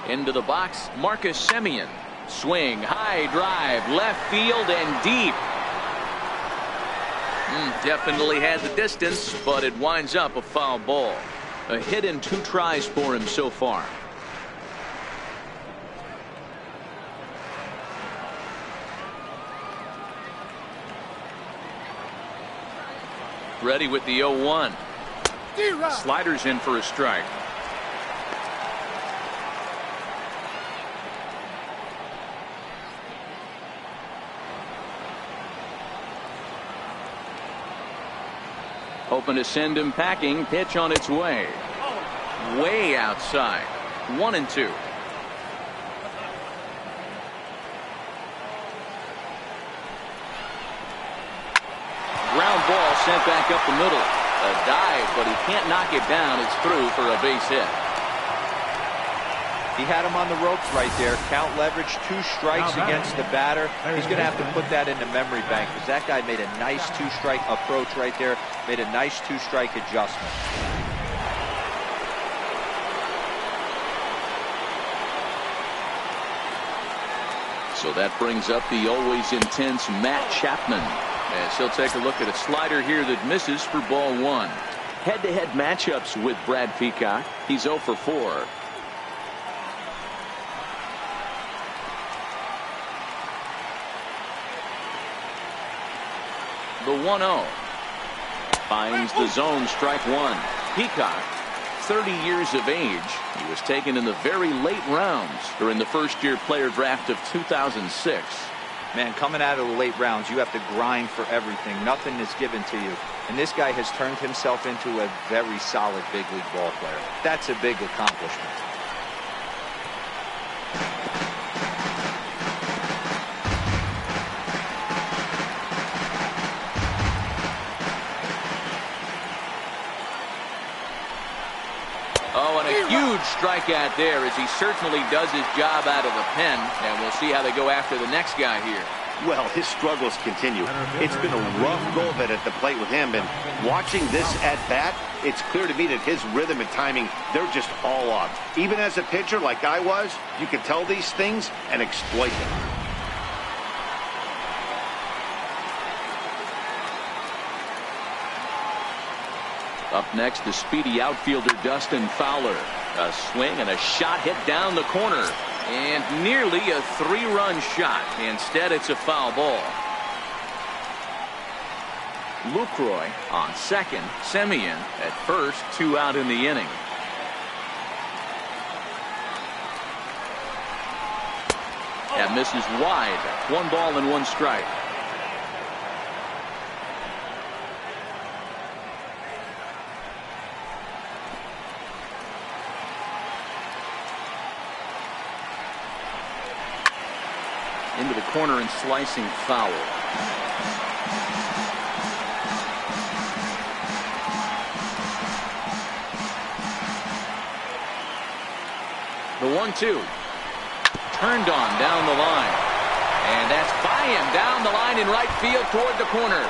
Into the box, Marcus Semien. Swing, high drive, left field and deep. Definitely had the distance, but it winds up a foul ball. A hit and 2 tries for him so far. Ready with the 0-1. Sliders in for a strike. Hoping to send him packing. Pitch on its way. Way outside. 1-2. Ground ball sent back up the middle. A dive, but he can't knock it down. It's through for a base hit. He had him on the ropes right there. Count leverage, 2 strikes against the batter. He's going to have to put that in the memory bank because that guy made a nice 2-strike approach right there. Made a nice 2-strike adjustment. So that brings up the always intense Matt Chapman, as he'll take a look at a slider here that misses for ball 1. Head-to-head matchups with Brad Peacock. He's 0 for 4. The 1-0 finds the zone. Strike 1. Peacock, 30 years of age. He was taken in the very late rounds during the first-year player draft of 2006. Man, coming out of the late rounds, you have to grind for everything. Nothing is given to you. And this guy has turned himself into a very solid big league ball player. That's a big accomplishment. Oh, and a huge strikeout there, as he certainly does his job out of the pen. And we'll see how they go after the next guy here. Well, his struggles continue. It's been a rough go of it at the plate with him. And watching this at bat, it's clear to me that his rhythm and timing, they're just all off. Even as a pitcher like I was, you can tell these things and exploit them. Up next, the speedy outfielder Dustin Fowler. A swing and a shot hit down the corner. And nearly a 3-run shot. Instead, it's a foul ball. Lucroy on second. Semien at first. 2 out in the inning. That misses wide. 1 ball and 1 strike. Into the corner and slicing foul. The 1-2. Turned on down the line. And that's by him down the line in right field toward the corner.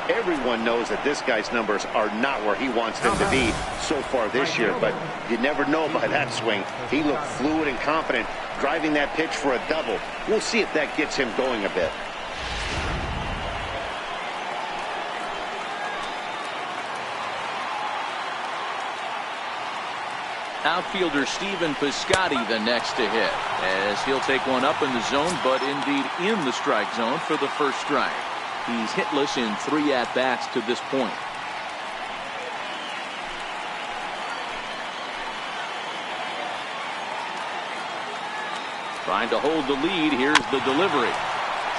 Everyone knows that this guy's numbers are not where he wants them to be so far this year, but you never know by that swing. He looked fluid and confident, driving that pitch for a double. We'll see if that gets him going a bit. Outfielder Stephen Piscotty the next to hit, as he'll take one up in the zone, but indeed in the strike zone for the first strike. He's hitless in 3 at-bats to this point. Trying to hold the lead. Here's the delivery.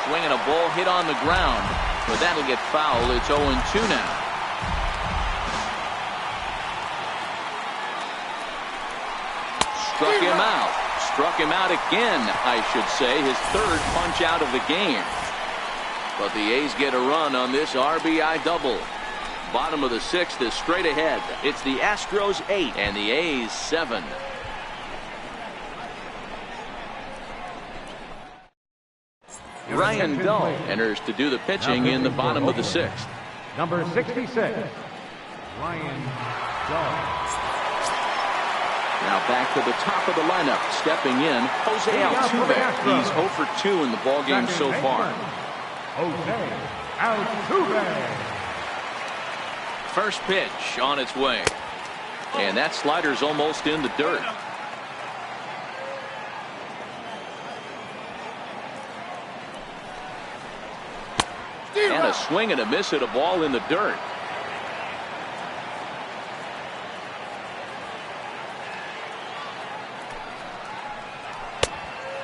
Swinging a ball hit on the ground, but that'll get foul. It's 0-2 now. Struck him out. Struck him out again, I should say. His 3rd punch out of the game. But the A's get a run on this RBI double. Bottom of the 6th is straight ahead. It's the Astros 8 and the A's 7. Ryan Dull enters to do the pitching in the bottom of the 6th. Number 66, Ryan Dull. Now back to the top of the lineup. Stepping in, Jose Altuve. He's 0 for 2 in the ballgame so far. Jose Altuve. First pitch on its way. And that slider's almost in the dirt. And a swing and a miss at a ball in the dirt.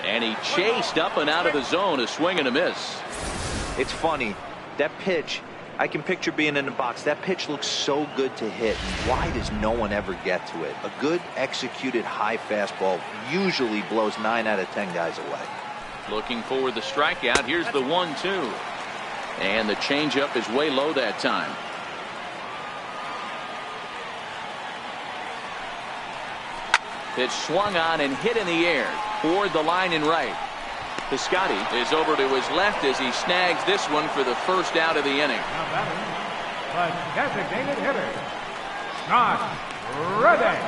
And he chased up and out of the zone, a swing and a miss. It's funny, that pitch, I can picture being in the box. That pitch looks so good to hit. Why does no one ever get to it? A good executed high fastball usually blows 9 out of 10 guys away. Looking for the strikeout. Here's the 1-2. And the changeup is way low that time. Pitch swung on and hit in the air toward the line and right. Piscotty is over to his left as he snags this one for the first out of the inning. Now batting, the designated hitter, Josh Reddick.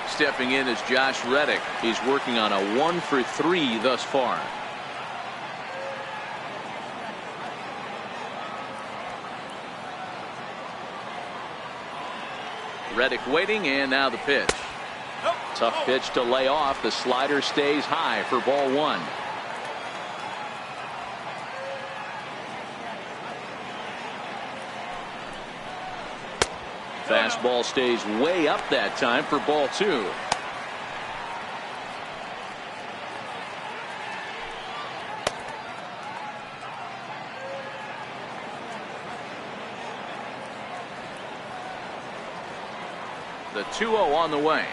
Stepping in is Josh Reddick. He's working on a 1-for-3 thus far. Reddick waiting, and now the pitch. Tough pitch to lay off. The slider stays high for ball 1. Fastball stays way up that time for ball 2. The 2-0 on the way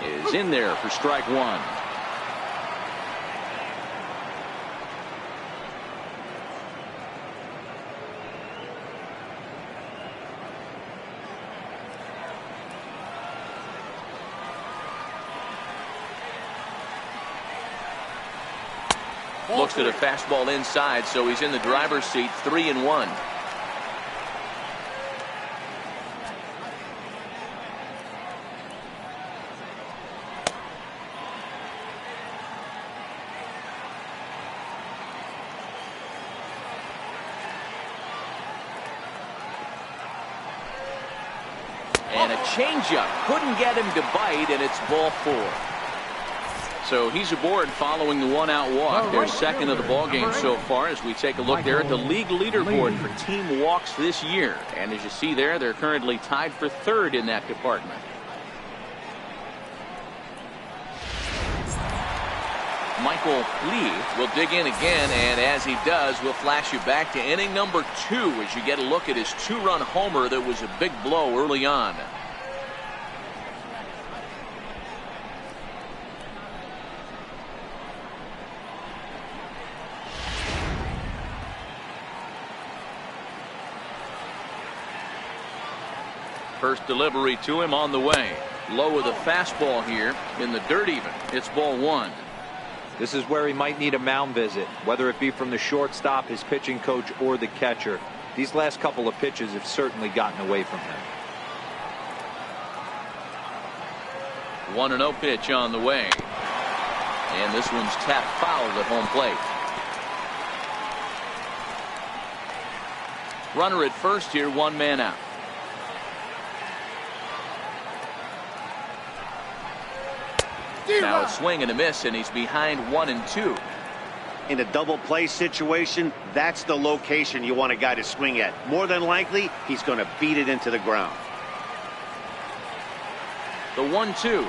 is in there for strike 1. Looks at a fastball inside, so he's in the driver's seat, 3-1. And a changeup couldn't get him to bite, and it's ball 4. So he's aboard following the 1-out walk. They're second of the ball game so far as we take a look there at the league leaderboard for team walks this year. And as you see there, they're currently tied for 3rd in that department. Michael Lee will dig in again, and as he does, we'll flash you back to inning number 2 as you get a look at his 2-run homer that was a big blow early on. First delivery to him on the way. Low with a fastball here in the dirt even. It's ball 1. This is where he might need a mound visit, whether it be from the shortstop, his pitching coach, or the catcher. These last couple of pitches have certainly gotten away from him. 1-0 pitch on the way. And this one's tapped foul at home plate. Runner at first here, 1 man out. Now a swing and a miss, and he's behind 1-2. In a double play situation, that's the location you want a guy to swing at. More than likely, he's going to beat it into the ground. The 1-2.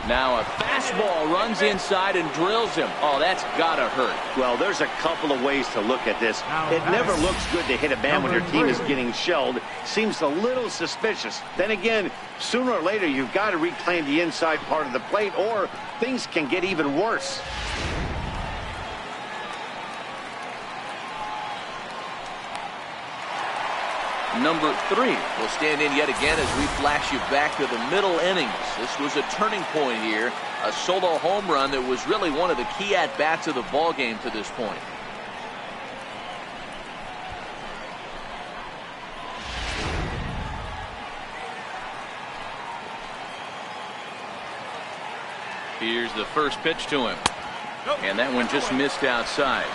Now a fastball runs inside and drills him. Oh, that's gotta hurt. Well, there's a couple of ways to look at this. It never looks good to hit a man when your team is getting shelled. Seems a little suspicious. Then again, sooner or later, you've got to reclaim the inside part of the plate, or things can get even worse. Number 3 will stand in yet again as we flash you back to the middle innings. This was a turning point here. A solo home run that was really one of the key at-bats of the ball game to this point. Here's the first pitch to him. And that one just missed outside.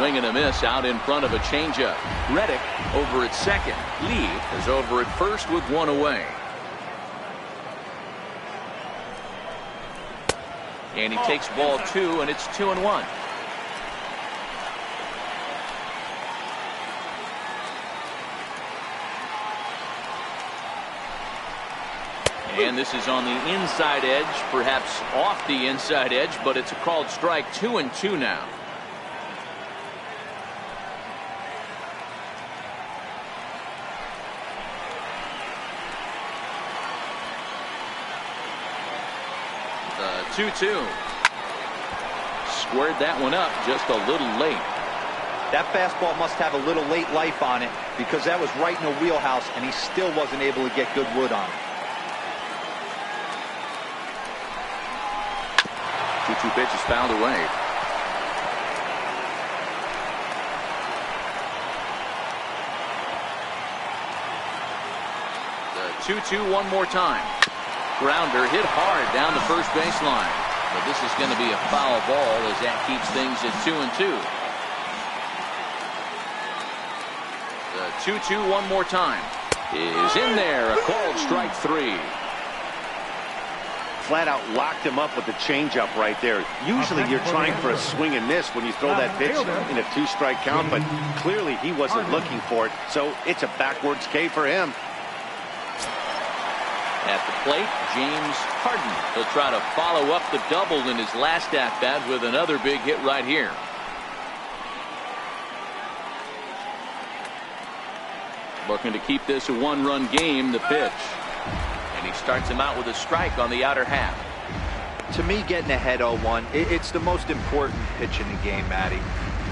Swing and a miss out in front of a changeup. Reddick over at second. Lee is over at first with one away. And he takes ball 2, and it's 2-1. And this is on the inside edge, perhaps off the inside edge, but it's a called strike. 2-2 now. The 2-2. Squared that one up just a little late. That fastball must have a little late life on it, because that was right in the wheelhouse, and he still wasn't able to get good wood on it. 2-2 pitch is fouled away. The 2-2 one more time. Grounder hit hard down the first baseline. But this is going to be a foul ball as that keeps things at 2-2. The 2-2 one more time is in there. A called strike 3. Flat out locked him up with the changeup right there. Usually you're trying for a swing and miss when you throw that pitch in a 2-strike count, but clearly he wasn't looking for it, so it's a backwards K for him. At the plate, James Harden. He'll try to follow up the double in his last at-bat with another big hit right here. Looking to keep this a one-run game. The pitch. And he starts him out with a strike on the outer half. To me, getting ahead 0-1, it's the most important pitch in the game, Matty.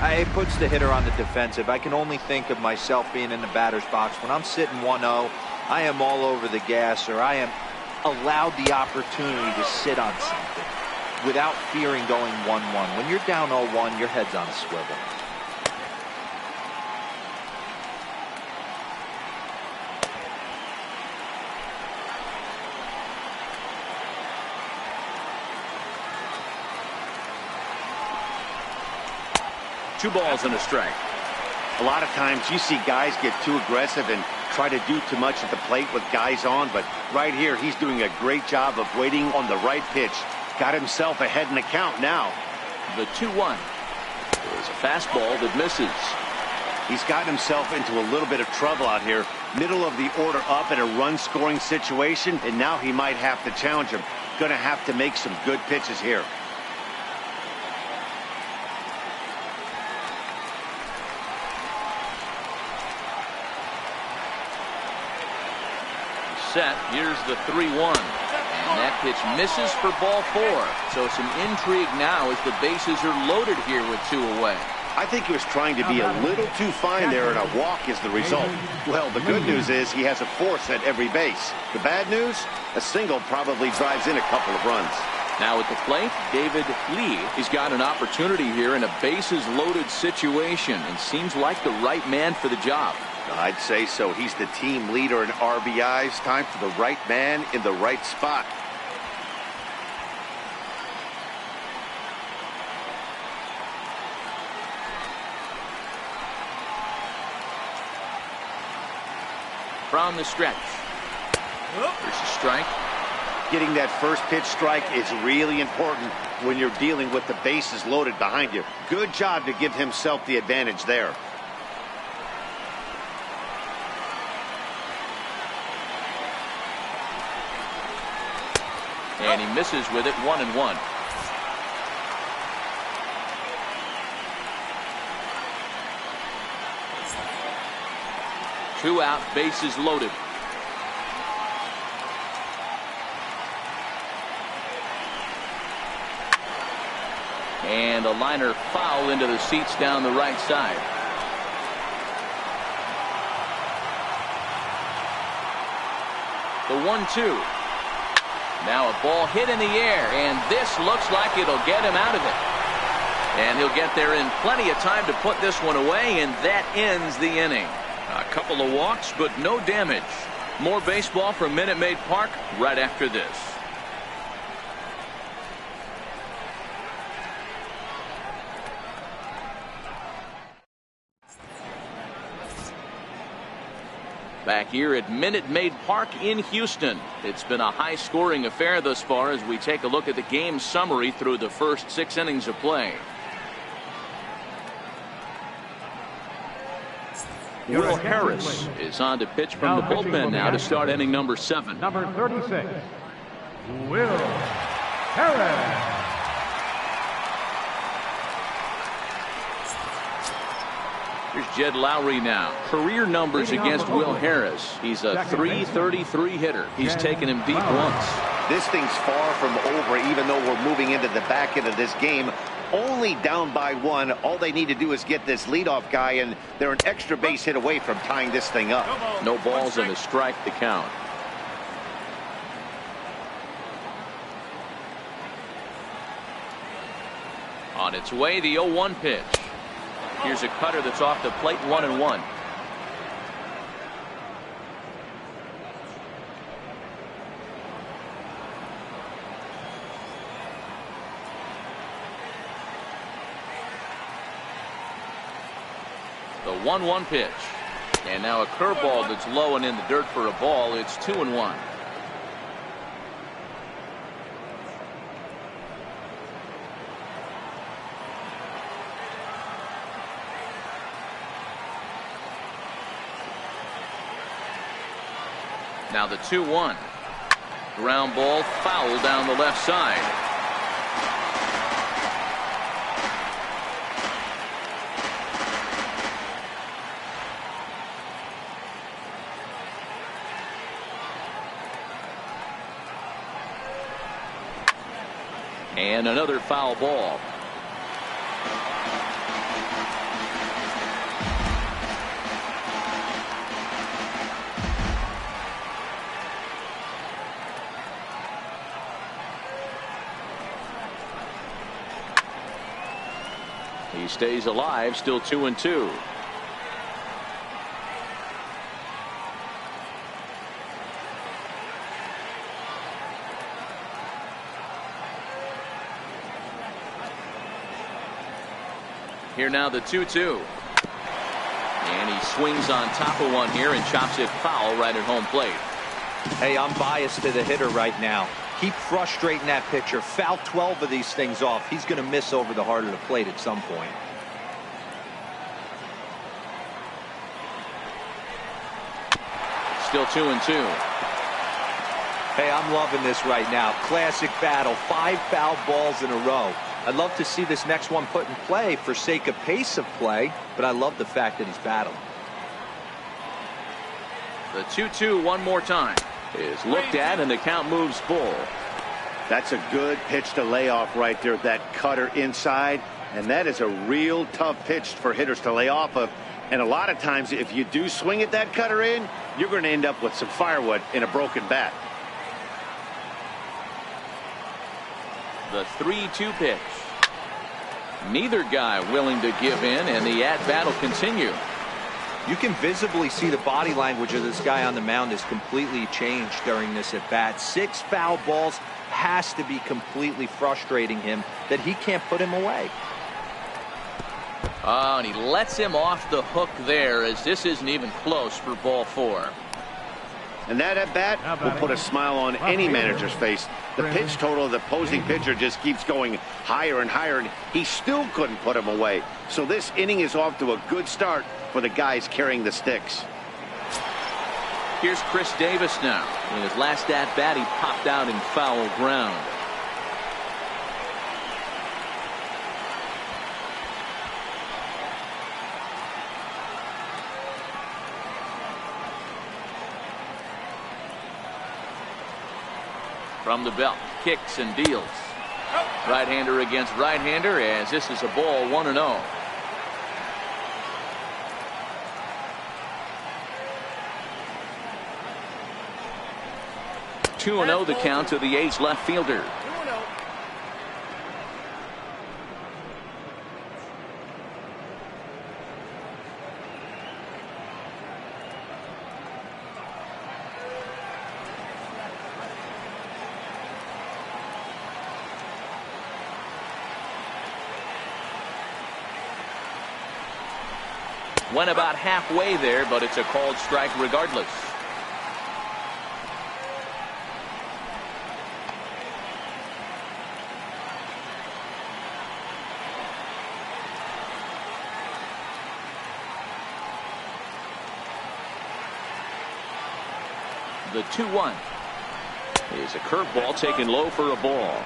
It puts the hitter on the defensive. I can only think of myself being in the batter's box. When I'm sitting 1-0, I am all over the gas, or I am allowed the opportunity to sit on something without fearing going 1-1. When you're down 0-1, your head's on a swivel. Two balls and a strike. A lot of times you see guys get too aggressive and try to do too much at the plate with guys on, but right here he's doing a great job of waiting on the right pitch. Got himself ahead in the count now. The 2-1 is a fastball that misses. He's gotten himself into a little bit of trouble out here. Middle of the order up in a run-scoring situation, and now he might have to challenge him. Going to have to make some good pitches here. Set. Here's the 3-1. And that pitch misses for ball 4. So some intrigue now as the bases are loaded here with 2 away. I think he was trying to be a little too fine there, and a walk is the result. Well, the good news is he has a force at every base. The bad news? A single probably drives in a couple of runs. Now at the plate, David Lee. He's got an opportunity here in a bases-loaded situation and seems like the right man for the job. I'd say so. He's the team leader in RBIs. Time for the right man in the right spot. From the stretch. There's a strike. Getting that first pitch strike is really important when you're dealing with the bases loaded behind you. Good job to give himself the advantage there. And he misses with it. 1-1. Two out, bases loaded. And a liner foul into the seats down the right side. The 1-2. Now a ball hit in the air, and this looks like it'll get him out of it. And he'll get there in plenty of time to put this one away, and that ends the inning. A couple of walks, but no damage. More baseball from Minute Maid Park right after this. Back here at Minute Maid Park in Houston. It's been a high-scoring affair thus far as we take a look at the game summary through the first 6 innings of play. Will Harris is on to pitch from the bullpen now to start inning number 7. Number 36, Will Harris. Here's Jed Lowry now. Career numbers against Will Harris. He's a .333 hitter. He's taken him deep once. This thing's far from over, even though we're moving into the back end of this game. Only down by 1. All they need to do is get this leadoff guy, and they're an extra base hit away from tying this thing up. No balls and a strike to count. On its way, the 0-1 pitch. Here's a cutter that's off the plate, 1-1. The 1-1 pitch. And now a curveball that's low and in the dirt for a ball. It's 2-1. Now the 2-1. Ground ball foul down the left side. And another foul ball. He stays alive, still 2-2. Here now the 2-2. And he swings on top of one here and chops it foul right at home plate. Hey, I'm biased to the hitter right now. Keep frustrating that pitcher. Foul 12 of these things off. He's going to miss over the heart of the plate at some point. Still 2-2. Hey, I'm loving this right now. Classic battle. 5 foul balls in a row. I'd love to see this next one put in play for sake of pace of play, but I love the fact that he's battling. The 2-2 one more time is looked at, and the count moves full. That's a good pitch to lay off right there. That cutter inside, and that is a real tough pitch for hitters to lay off of. And a lot of times, if you do swing at that cutter in, you're going to end up with some firewood in a broken bat. The 3-2 pitch. Neither guy willing to give in, and the at-bat will continue. You can visibly see the body language of this guy on the mound has completely changed during this at-bat. 6 foul balls has to be completely frustrating him that he can't put him away. Oh, and he lets him off the hook there, as this isn't even close for ball 4. And that at-bat will put a smile on any manager's face. The pitch total of the opposing pitcher just keeps going higher and higher, and he still couldn't put him away. So this inning is off to a good start for the guys carrying the sticks. Here's Chris Davis now. In his last at-bat, he popped out in foul ground. From the belt, kicks and deals. Right-hander against right-hander, as this is a ball 1-0. Two and 0 the count to the A's left fielder. Went about halfway there, but it's a called strike regardless. The 2-1 is a curveball taken low for a ball.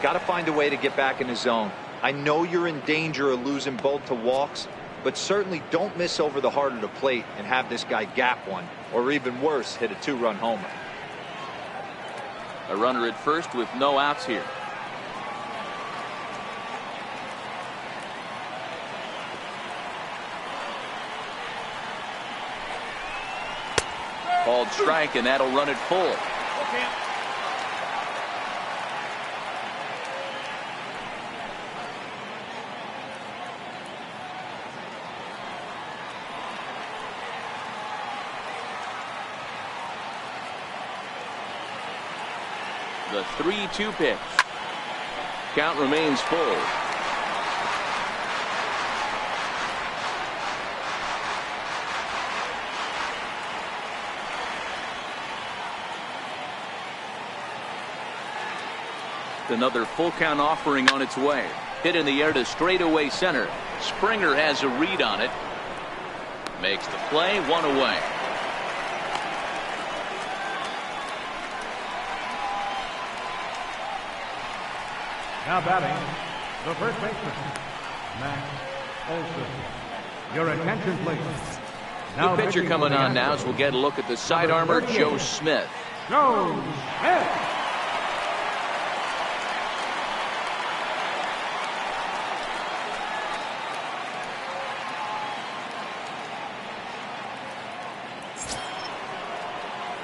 Got to find a way to get back in the zone. I know you're in danger of losing both to walks, but certainly don't miss over the heart of the plate and have this guy gap one, or even worse, hit a 2-run homer. A runner at first with no outs here. Called strike, and that'll run it full. Okay. The 3-2 pitch. Count remains full. Another full count offering on its way. Hit in the air to straightaway center. Springer has a read on it. Makes the play, one away. Now batting, the first baseman, Matt Olson. Your attention, please. New pitcher coming on now as we'll get a look at the side armor, Joe Smith. Joe Smith.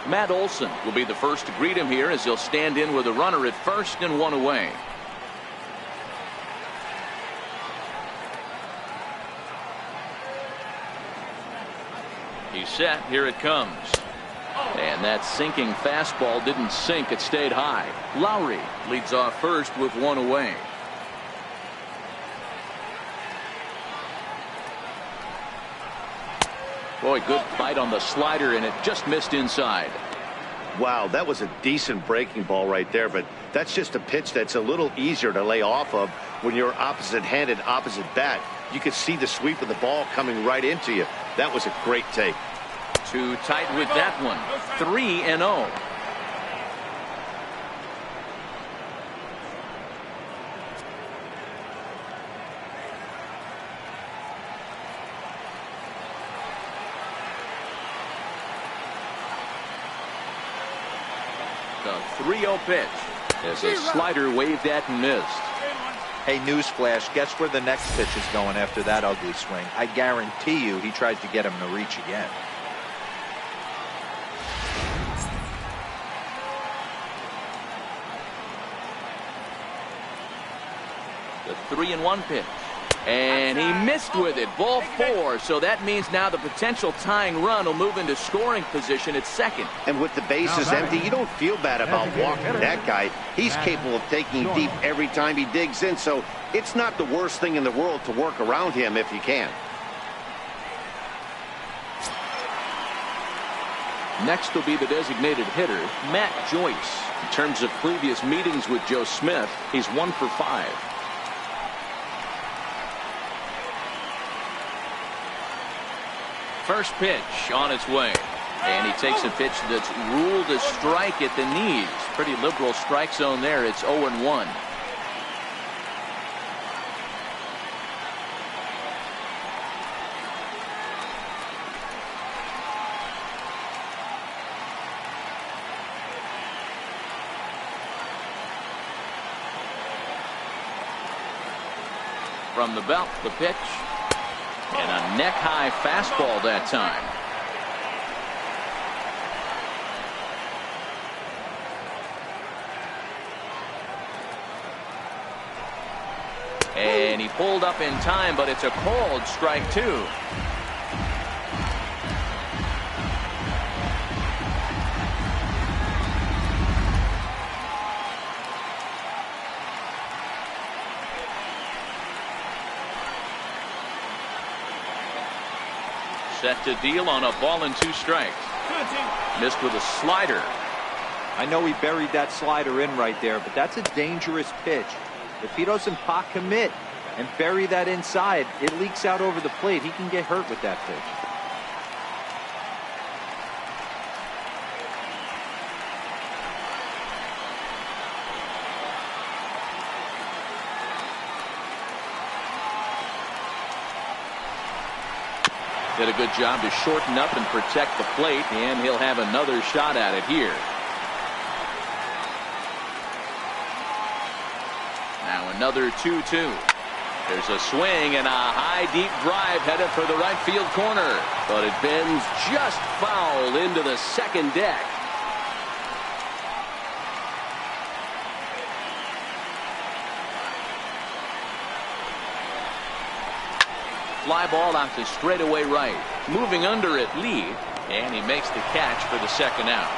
Matt Olson will be the first to greet him here as he'll stand in with a runner at first and one away. He's set. Here it comes. And that sinking fastball didn't sink. It stayed high. Lowry leads off first with one away. Boy, good bite on the slider, and it just missed inside. Wow, that was a decent breaking ball right there, but that's just a pitch that's a little easier to lay off of when you're opposite-handed, opposite bat. You could see the sweep of the ball coming right into you. That was a great take. Too tight with that one. 3-0. The 3-0 pitch as a slider waved at and missed. Hey, newsflash, guess where the next pitch is going after that ugly swing? I guarantee you he tries to get him to reach again. The 3-1 pitch. And he missed with it. Ball 4. So that means now the potential tying run will move into scoring position at second. And with the bases empty, you don't feel bad about walking that guy. He's capable of taking deep every time he digs in. So it's not the worst thing in the world to work around him if you can. Next will be the designated hitter, Matt Joyce. In terms of previous meetings with Joe Smith, he's 1 for 5. First pitch on its way. And he takes a pitch that's ruled a strike at the knees. Pretty liberal strike zone there. It's 0-1. From the belt, the pitch. And a neck-high fastball that time. And he pulled up in time, but it's a called strike 2. Set to deal on a ball and 2 strikes. Missed with a slider. I know he buried that slider in right there, but that's a dangerous pitch. If he doesn't pot commit and bury that inside, it leaks out over the plate. He can get hurt with that pitch. Did a good job to shorten up and protect the plate, and he'll have another shot at it here. Now another 2-2. There's a swing and a high deep drive headed for the right field corner, but it bends just foul into the second deck. Fly ball out to straightaway right. Moving under it, Lee, and he makes the catch for the second out.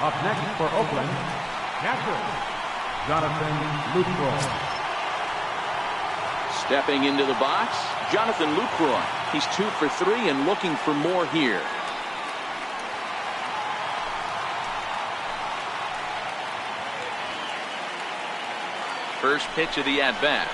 Up next for Oakland, catcher, Jonathan Lucroy. Stepping into the box, Jonathan Lucroy. He's 2 for 3 and looking for more here. First pitch of the at-bat.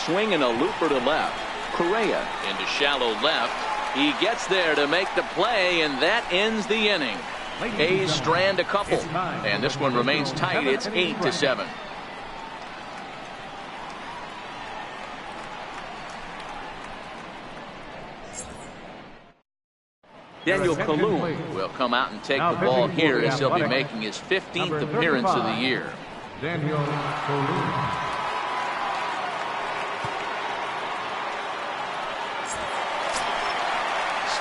Swing and a looper to left. Correa into shallow left. He gets there to make the play, and that ends the inning. A's strand a couple, and this one remains tight. It's 8-7. Daniel Kalum will come out and take the ball here as he'll be making his 15th appearance of the year. Daniel Kalum.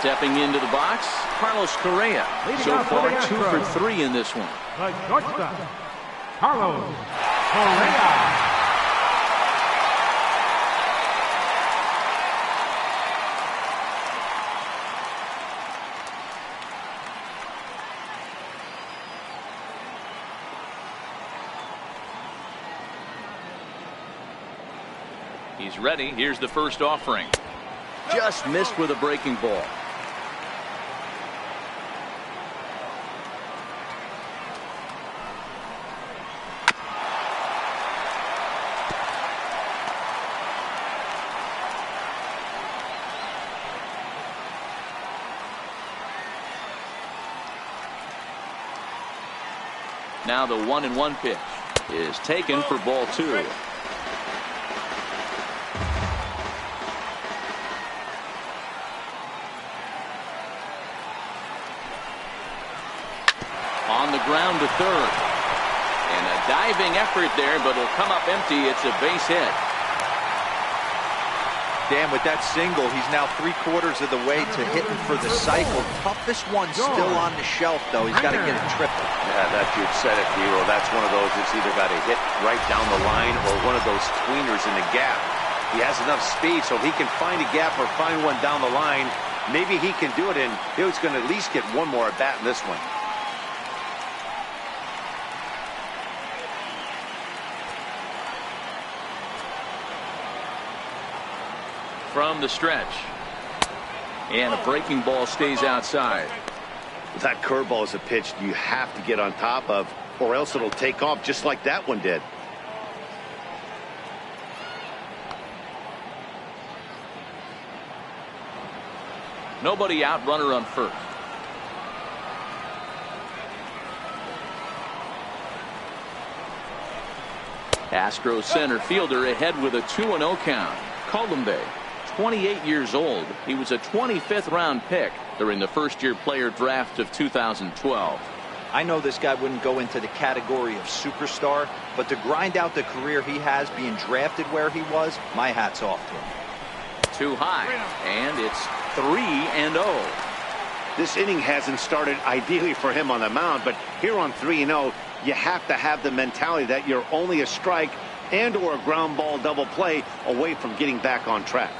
Stepping into the box, Carlos Correa. So far, 2 for 3 in this one. The shortstop, Carlos Correa. He's ready. Here's the first offering. Just missed with a breaking ball. Now the 1-1 pitch is taken for ball 2. On the ground to third. And a diving effort there, but it'll come up empty. It's a base hit. Dan, with that single, he's now 3/4 of the way to hitting for the cycle. Toughest one still on the shelf, though. He's got to get a triple. Yeah, that you'd said it, Hero. That's one of those that's either got to hit right down the line or one of those tweeners in the gap. He has enough speed, so if he can find a gap or find one down the line, maybe he can do it, and he's going to at least get one more at bat in this one. From the stretch. And a breaking ball stays outside. That curveball is a pitch you have to get on top of, or else it'll take off just like that one did. Nobody out, runner on first. Astros center fielder ahead with a 2-0 count. Colombe, 28 years old. He was a 25th round pick during the first-year player draft of 2012. I know this guy wouldn't go into the category of superstar, but to grind out the career he has being drafted where he was, my hat's off to him. Too high, and it's 3-0. This inning hasn't started ideally for him on the mound, but here on 3-0, you have to have the mentality that you're only a strike and or a ground ball double play away from getting back on track.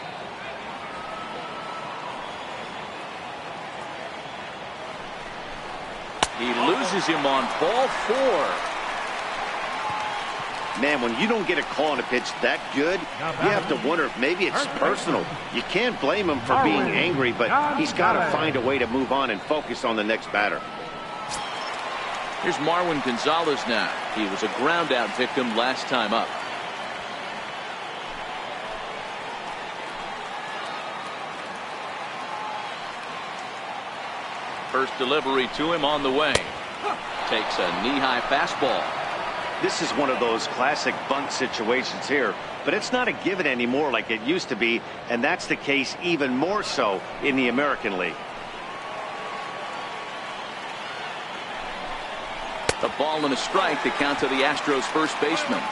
He loses him on ball 4. Man, when you don't get a call on a pitch that good, you have to wonder if maybe it's personal. You can't blame him for being angry, but he's got to find a way to move on and focus on the next batter. Here's Marwin Gonzalez now. He was a ground out victim last time up. First delivery to him on the way. Takes a knee-high fastball. This is one of those classic bunt situations here, but it's not a given anymore like it used to be, and that's the case even more so in the American League. A ball and a strike to count to the Astros first baseman.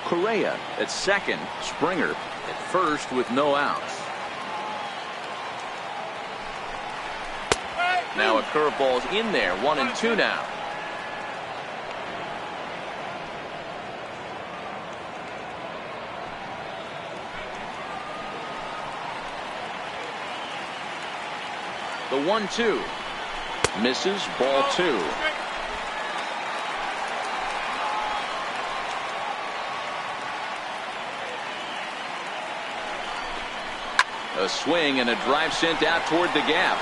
Correa at second, Springer at first with no outs. Now a curveball's in there, 1-2 now. The 1-2 misses, ball 2. A swing and a drive sent out toward the gap.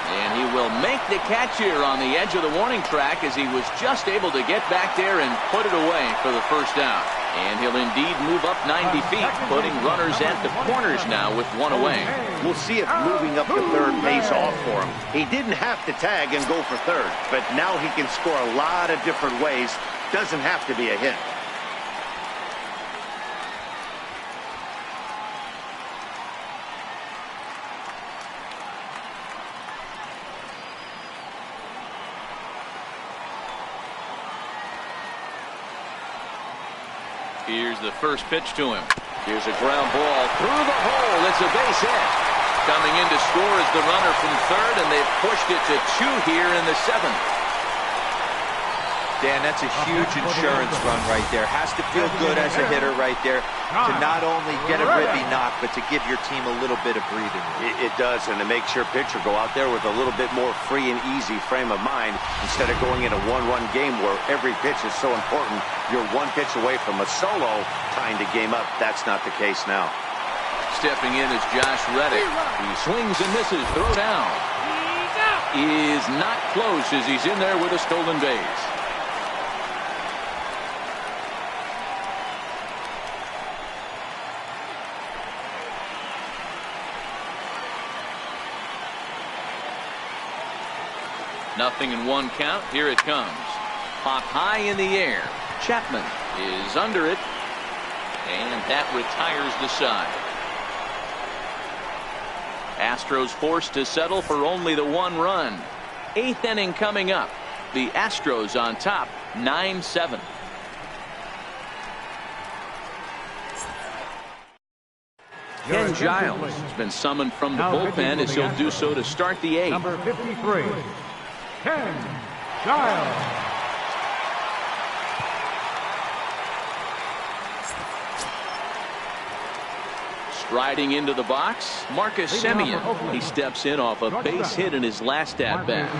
And he will make the catch here on the edge of the warning track as he was just able to get back there and put it away for the first out. And he'll indeed move up 90 feet, putting runners at the corners now with one away. We'll see if moving up to third pays off for him. He didn't have to tag and go for third, but now he can score a lot of different ways. Doesn't have to be a hit. Here's the first pitch to him. Here's a ground ball through the hole. It's a base hit. Coming in to score is the runner from third, and they've pushed it to 2 here in the 7th. Dan, that's a huge insurance run right there. Has to feel good as a hitter right there to not only get a ribby knock, but to give your team a little bit of breathing room. It does, and it makes your pitcher go out there with a little bit more free and easy frame of mind instead of going in a one-run game where every pitch is so important. You're one pitch away from a solo tying the game up. That's not the case now. Stepping in is Josh Reddick. He swings and misses. Throw down. Is not close as he's in there with a stolen base. Nothing in 1 count. Here it comes. Pop high in the air. Chapman is under it. And that retires the side. Astros forced to settle for only the 1 run. 8th inning coming up. The Astros on top, 9-7. Ken Giles has been summoned from the bullpen as he'll do so to start the 8th. Number 53, Ken Giles. Striding into the box, Marcus Semien. He steps in off a base hit in his last at-bat.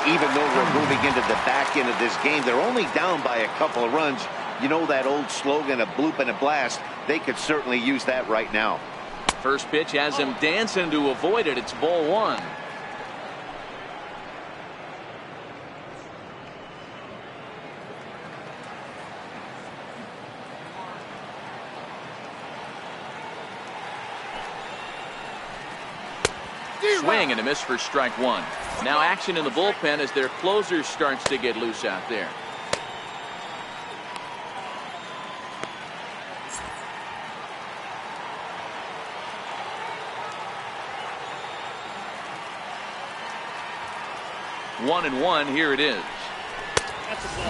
Even though we're moving into the back end of this game, they're only down by a couple of runs. You know that old slogan, a bloop and a blast? They could certainly use that right now. First pitch has him dancing to avoid it. It's ball 1. Swing and a miss for strike 1. Now action in the bullpen as their closer starts to get loose out there. One and one. Here it is.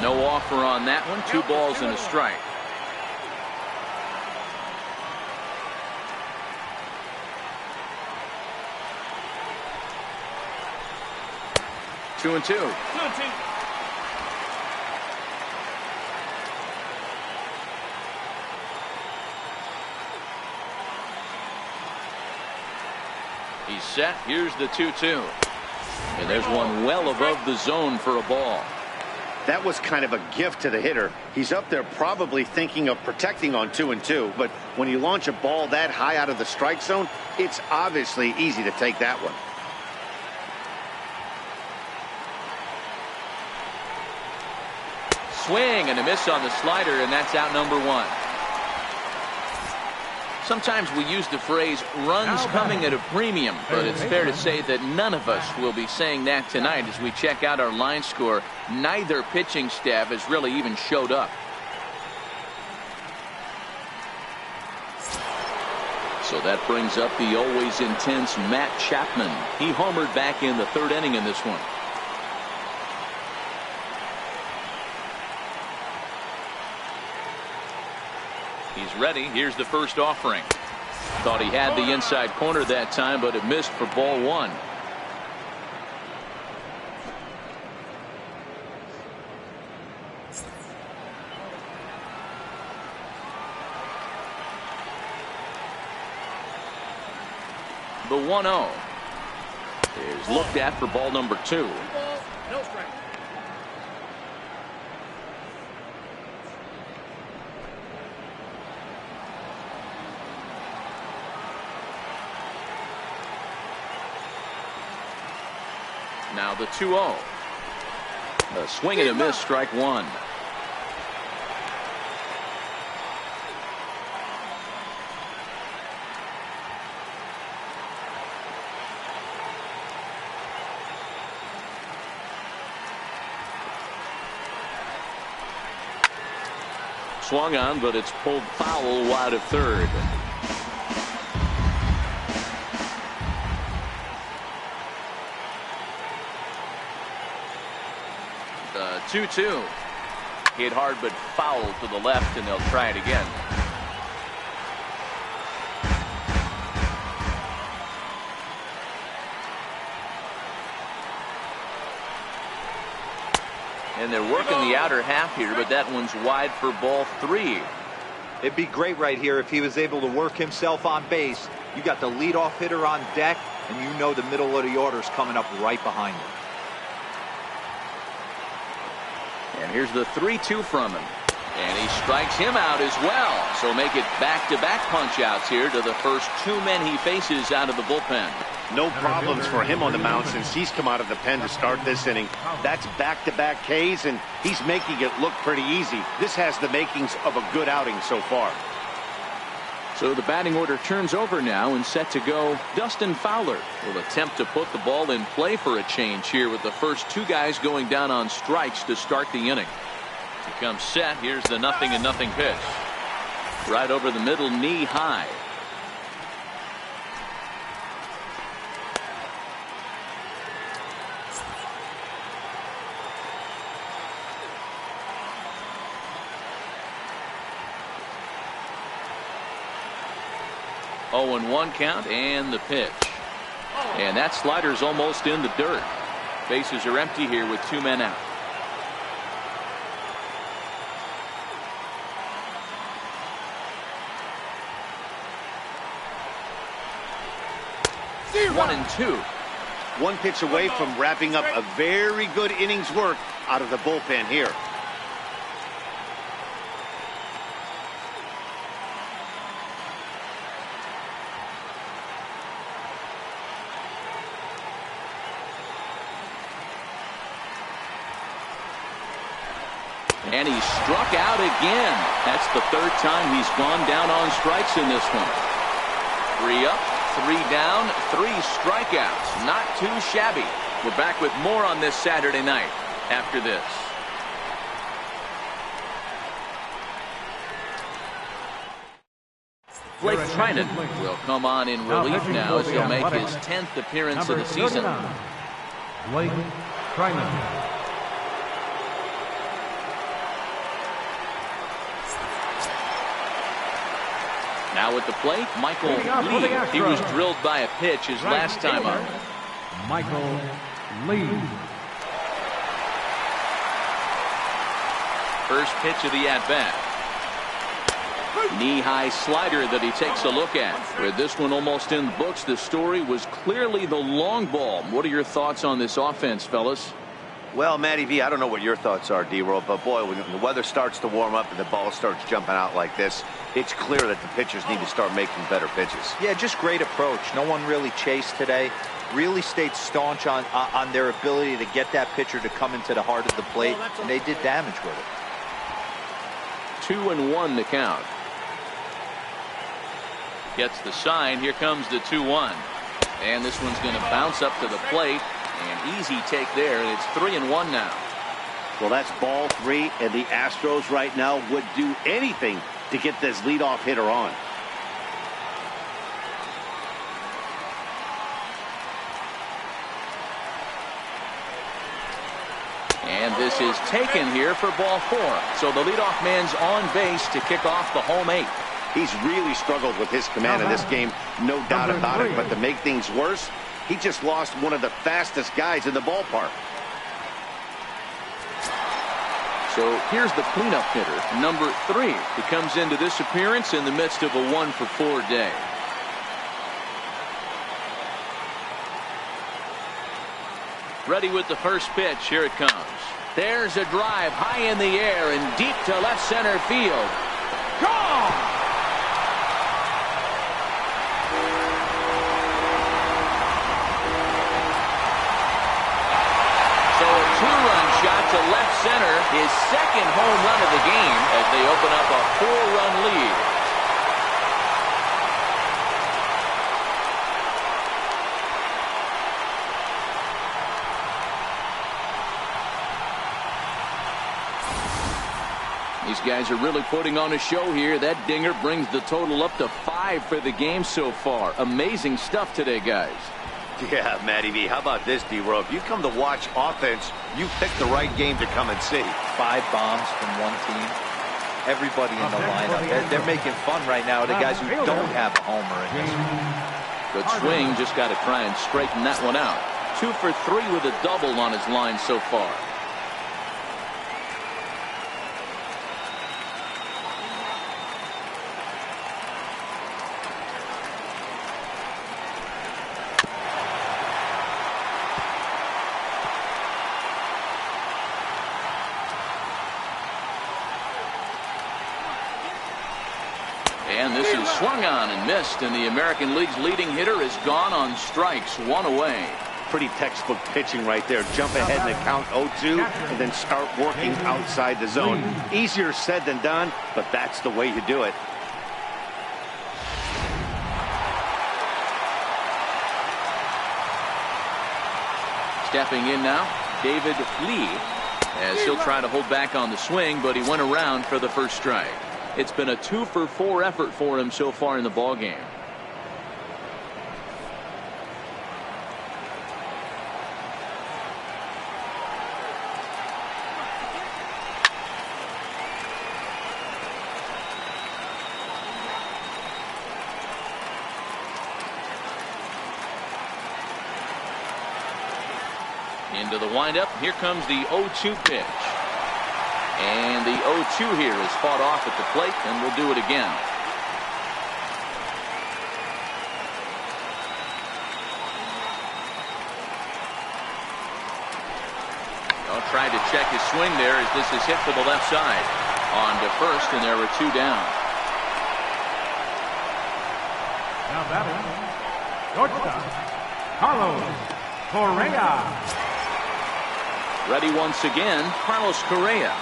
No offer on that one. 2 balls and a strike. Two and two. He's set. Here's the 2-2. And there's one well above the zone for a ball. That was kind of a gift to the hitter. He's up there probably thinking of protecting on 2-2, but when you launch a ball that high out of the strike zone, it's obviously easy to take that one. Swing and a miss on the slider, and that's out number one. Sometimes we use the phrase runs coming at a premium, but it's fair to say that none of us will be saying that tonight as we check out our line score. Neither pitching staff has really even showed up. So that brings up the always intense Matt Chapman. He homered back in the third inning in this one. He's ready. Here's the first offering. Thought he had the inside corner that time, but it missed for ball one. The 1-0 is looked at for ball number two. No strike. Now the 2-0. A swing and a miss, strike one. Swung on, but it's pulled foul wide of third. The 2-2. Hit hard but foul to the left, and they'll try it again. And they're working the outer half here, but that one's wide for ball three. It'd be great right here if he was able to work himself on base. You got the leadoff hitter on deck, and you know the middle of the order is coming up right behind him. And here's the 3-2 from him. And he strikes him out as well. So make it back-to-back punch-outs here to the first two men he faces out of the bullpen. No problems for him on the mound since he's come out of the pen to start this inning. That's back-to-back Ks, and he's making it look pretty easy. This has the makings of a good outing so far. So the batting order turns over now, and set to go Dustin Fowler will attempt to put the ball in play for a change here with the first two guys going down on strikes to start the inning. He comes set. Here's the 0-0 pitch. Right over the middle, knee high. Oh, and 1 count, and the pitch. And that slider's almost in the dirt. Bases are empty here with 2 men out. One and two. One pitch away from wrapping up a very good inning's work out of the bullpen here. And he struck out again. That's the third time he's gone down on strikes in this one. 3 up, 3 down, 3 strikeouts. Not too shabby. We're back with more on this Saturday night after this. Blake Trinan will come on in relief now as he'll make his 10th appearance of the season. Blake Trinan. Now at the plate, Michael Lee. He was drilled by a pitch his last time up. Michael Lee. First pitch of the at-bat. Knee-high slider that he takes a look at. With this one almost in the books, the story was clearly the long ball. What are your thoughts on this offense, fellas? Well, Matty V, I don't know what your thoughts are, D-Roll, but boy, when the weather starts to warm up and the ball starts jumping out like this, it's clear that the pitchers need to start making better pitches. Yeah, just great approach. No one really chased today. Really stayed staunch on their ability to get that pitcher to come into the heart of the plate, and they did damage with it. 2-1 the count. Gets the sign. Here comes the 2-1. And this one's going to bounce up to the plate. And easy take there. And it's 3-1 now. Well, that's ball 3, and the Astros right now would do anything to get this leadoff hitter on. And this is taken here for ball 4. So the leadoff man's on base to kick off the home 8. He's really struggled with his command in this game, no doubt about it. But to make things worse, he just lost one of the fastest guys in the ballpark. So here's the cleanup hitter, number 3. He comes into this appearance in the midst of a 1-for-4 day. Ready with the first pitch. Here it comes. There's a drive high in the air and deep to left center field. Gone! So a 2-run shot to left center, his second home run of the game as they open up a 4-run lead. These guys are really putting on a show here. That dinger brings the total up to 5 for the game so far. Amazing stuff today, guys. Yeah, Matty V, how about this, D-Roll? If you come to watch offense, you picked the right game to come and see. 5 bombs from one team. Everybody in the lineup. They're making fun right now of the guys who don't have a homer in this one. Good swing. Just got to try and straighten that one out. 2 for 3 with a double on his line so far. And this is swung on and missed, and the American League's leading hitter is gone on strikes, 1 away. Pretty textbook pitching right there. Jump ahead in the count 0-2 and then start working outside the zone. Easier said than done, but that's the way you do it. Stepping in now, David Lee, as he'll try to hold back on the swing, but he went around for the first strike. It's been a 2-for-4 effort for him so far in the ballgame. Into the windup. Here comes the 0-2 pitch. And the 0-2 here is fought off at the plate, and we'll do it again. I'll try to check his swing there as this is hit to the left side. On to first, and there were 2 down. Now batting, shortstop, Carlos Correa. Ready once again, Carlos Correa.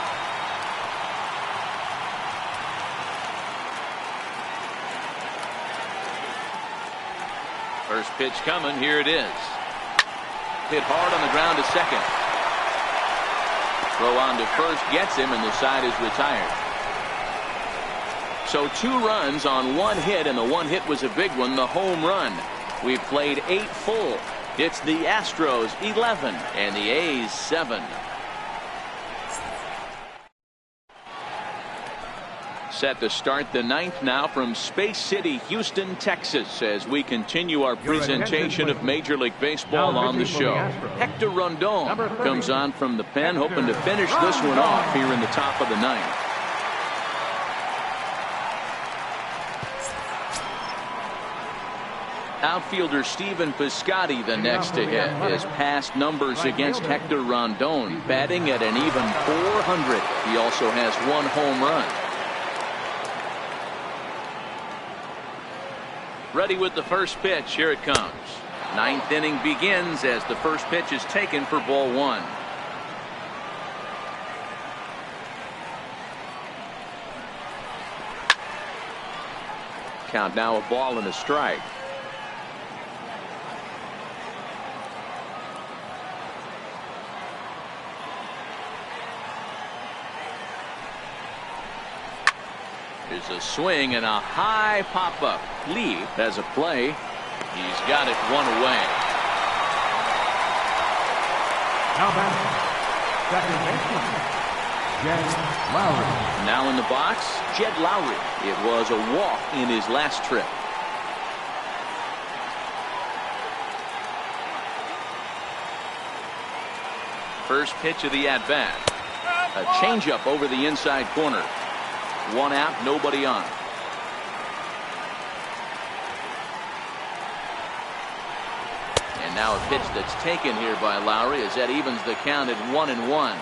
First pitch coming. Here it is. Hit hard on the ground to second. Throw on to first gets him, and the side is retired. So 2 runs on 1 hit, and the 1 hit was a big one, the home run. We've played 8 full. It's the Astros 11 and the A's 7. Set to start the 9th now from Space City, Houston, Texas, as we continue our presentation of Major League Baseball on the show. Hector Rondon comes on from the pen, hoping to finish this one off here in the top of the 9th. Outfielder Stephen Piscotty the next to hit. His past numbers against Hector Rondon, batting at an even .400. He also has 1 home run. Ready with the first pitch. Here it comes. 9th inning begins as the first pitch is taken for ball 1. Count now, a ball and a strike. Here's a swing and a high pop-up. Lee has a play. He's got it 1 away. Now batting, second baseman, Jed Lowry. Now in the box, Jed Lowry. It was a walk in his last trip. First pitch of the at-bat. A changeup over the inside corner. 1 out, nobody on. And now a pitch that's taken here by Lowry as that evens the count at 1-1.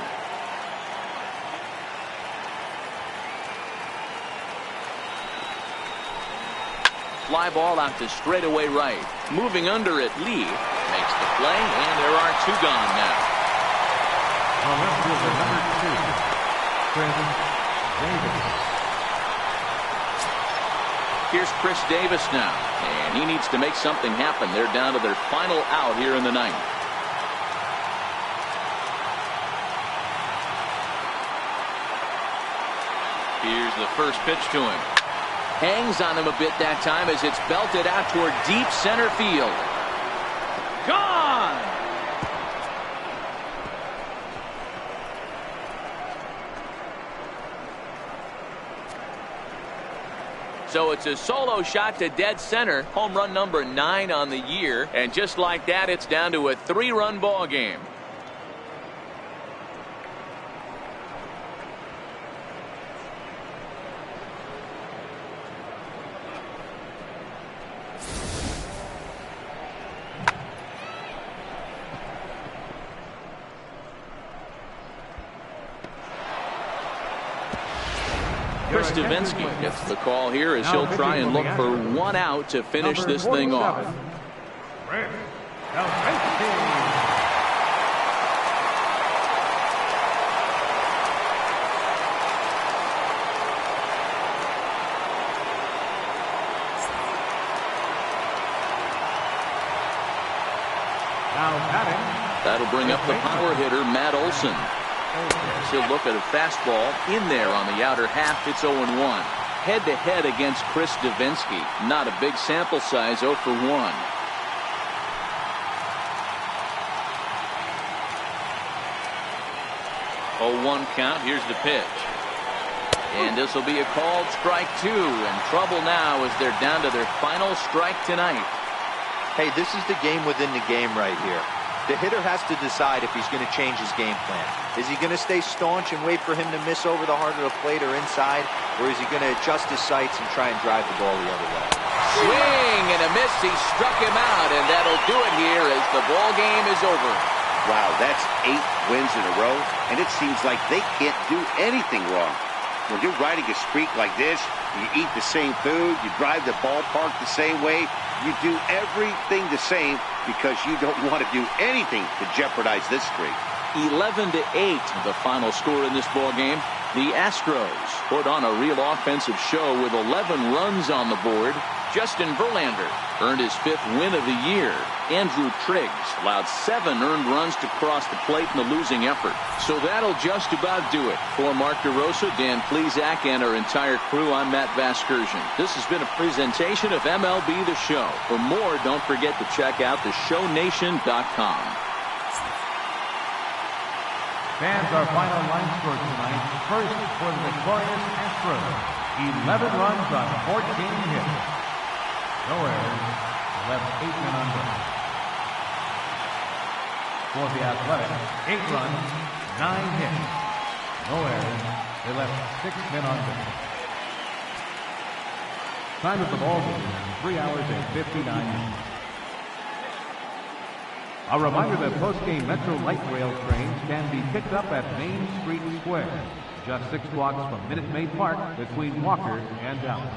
Fly ball out to straightaway right. Moving under it, Lee makes the play, and there are 2 gone now. On left fielder, number 2, Chris Davis. Here's Chris Davis now, and he needs to make something happen. They're down to their final out here in the 9th. Here's the first pitch to him. Hangs on him a bit that time as it's belted out toward deep center field. Gone! So it's a solo shot to dead center. Home run number 9 on the year. And just like that, it's down to a 3-run ball game. Chris Davinsky gets the call here as he'll try and look for 1 out to finish this thing off. That'll bring up the power hitter, Matt Olson. He'll look at a fastball in there on the outer half. It's 0-1. Head-to-head against Chris Davinsky. Not a big sample size, 0 for 1. 0-1 count. Here's the pitch. And this will be a called strike 2. And trouble now as they're down to their final strike tonight. Hey, this is the game within the game right here. The hitter has to decide if he's going to change his game plan. Is he going to stay staunch and wait for him to miss over the heart of the plate or inside? Or is he going to adjust his sights and try and drive the ball the other way? Swing and a miss. He struck him out, and that'll do it here as the ball game is over. Wow, that's 8 wins in a row, and it seems like they can't do anything wrong. When you're riding a streak like this, you eat the same food, you drive the ballpark the same way, you do everything the same because you don't want to do anything to jeopardize this streak. 11-8, the final score in this ball game. The Astros put on a real offensive show with 11 runs on the board. Justin Verlander earned his 5th win of the year. Andrew Triggs allowed 7 earned runs to cross the plate in the losing effort. So that'll just about do it. For Mark DeRosa, Dan Plesac, and our entire crew, I'm Matt Vasgersian. This has been a presentation of MLB The Show. For more, don't forget to check out theshownation.com. Fans, our final line score tonight. First for the victorious Astros. 11 runs on 14 hits. No errors. Left 8 men on base. For the Athletics, 8 runs, 9 hits. No errors. They left 6 men on base. Time of the ball game, 3 hours and 59 minutes. A reminder that post-game Metro Light Rail trains can be picked up at Main Street Square, just 6 blocks from Minute Maid Park between Walker and Dallas.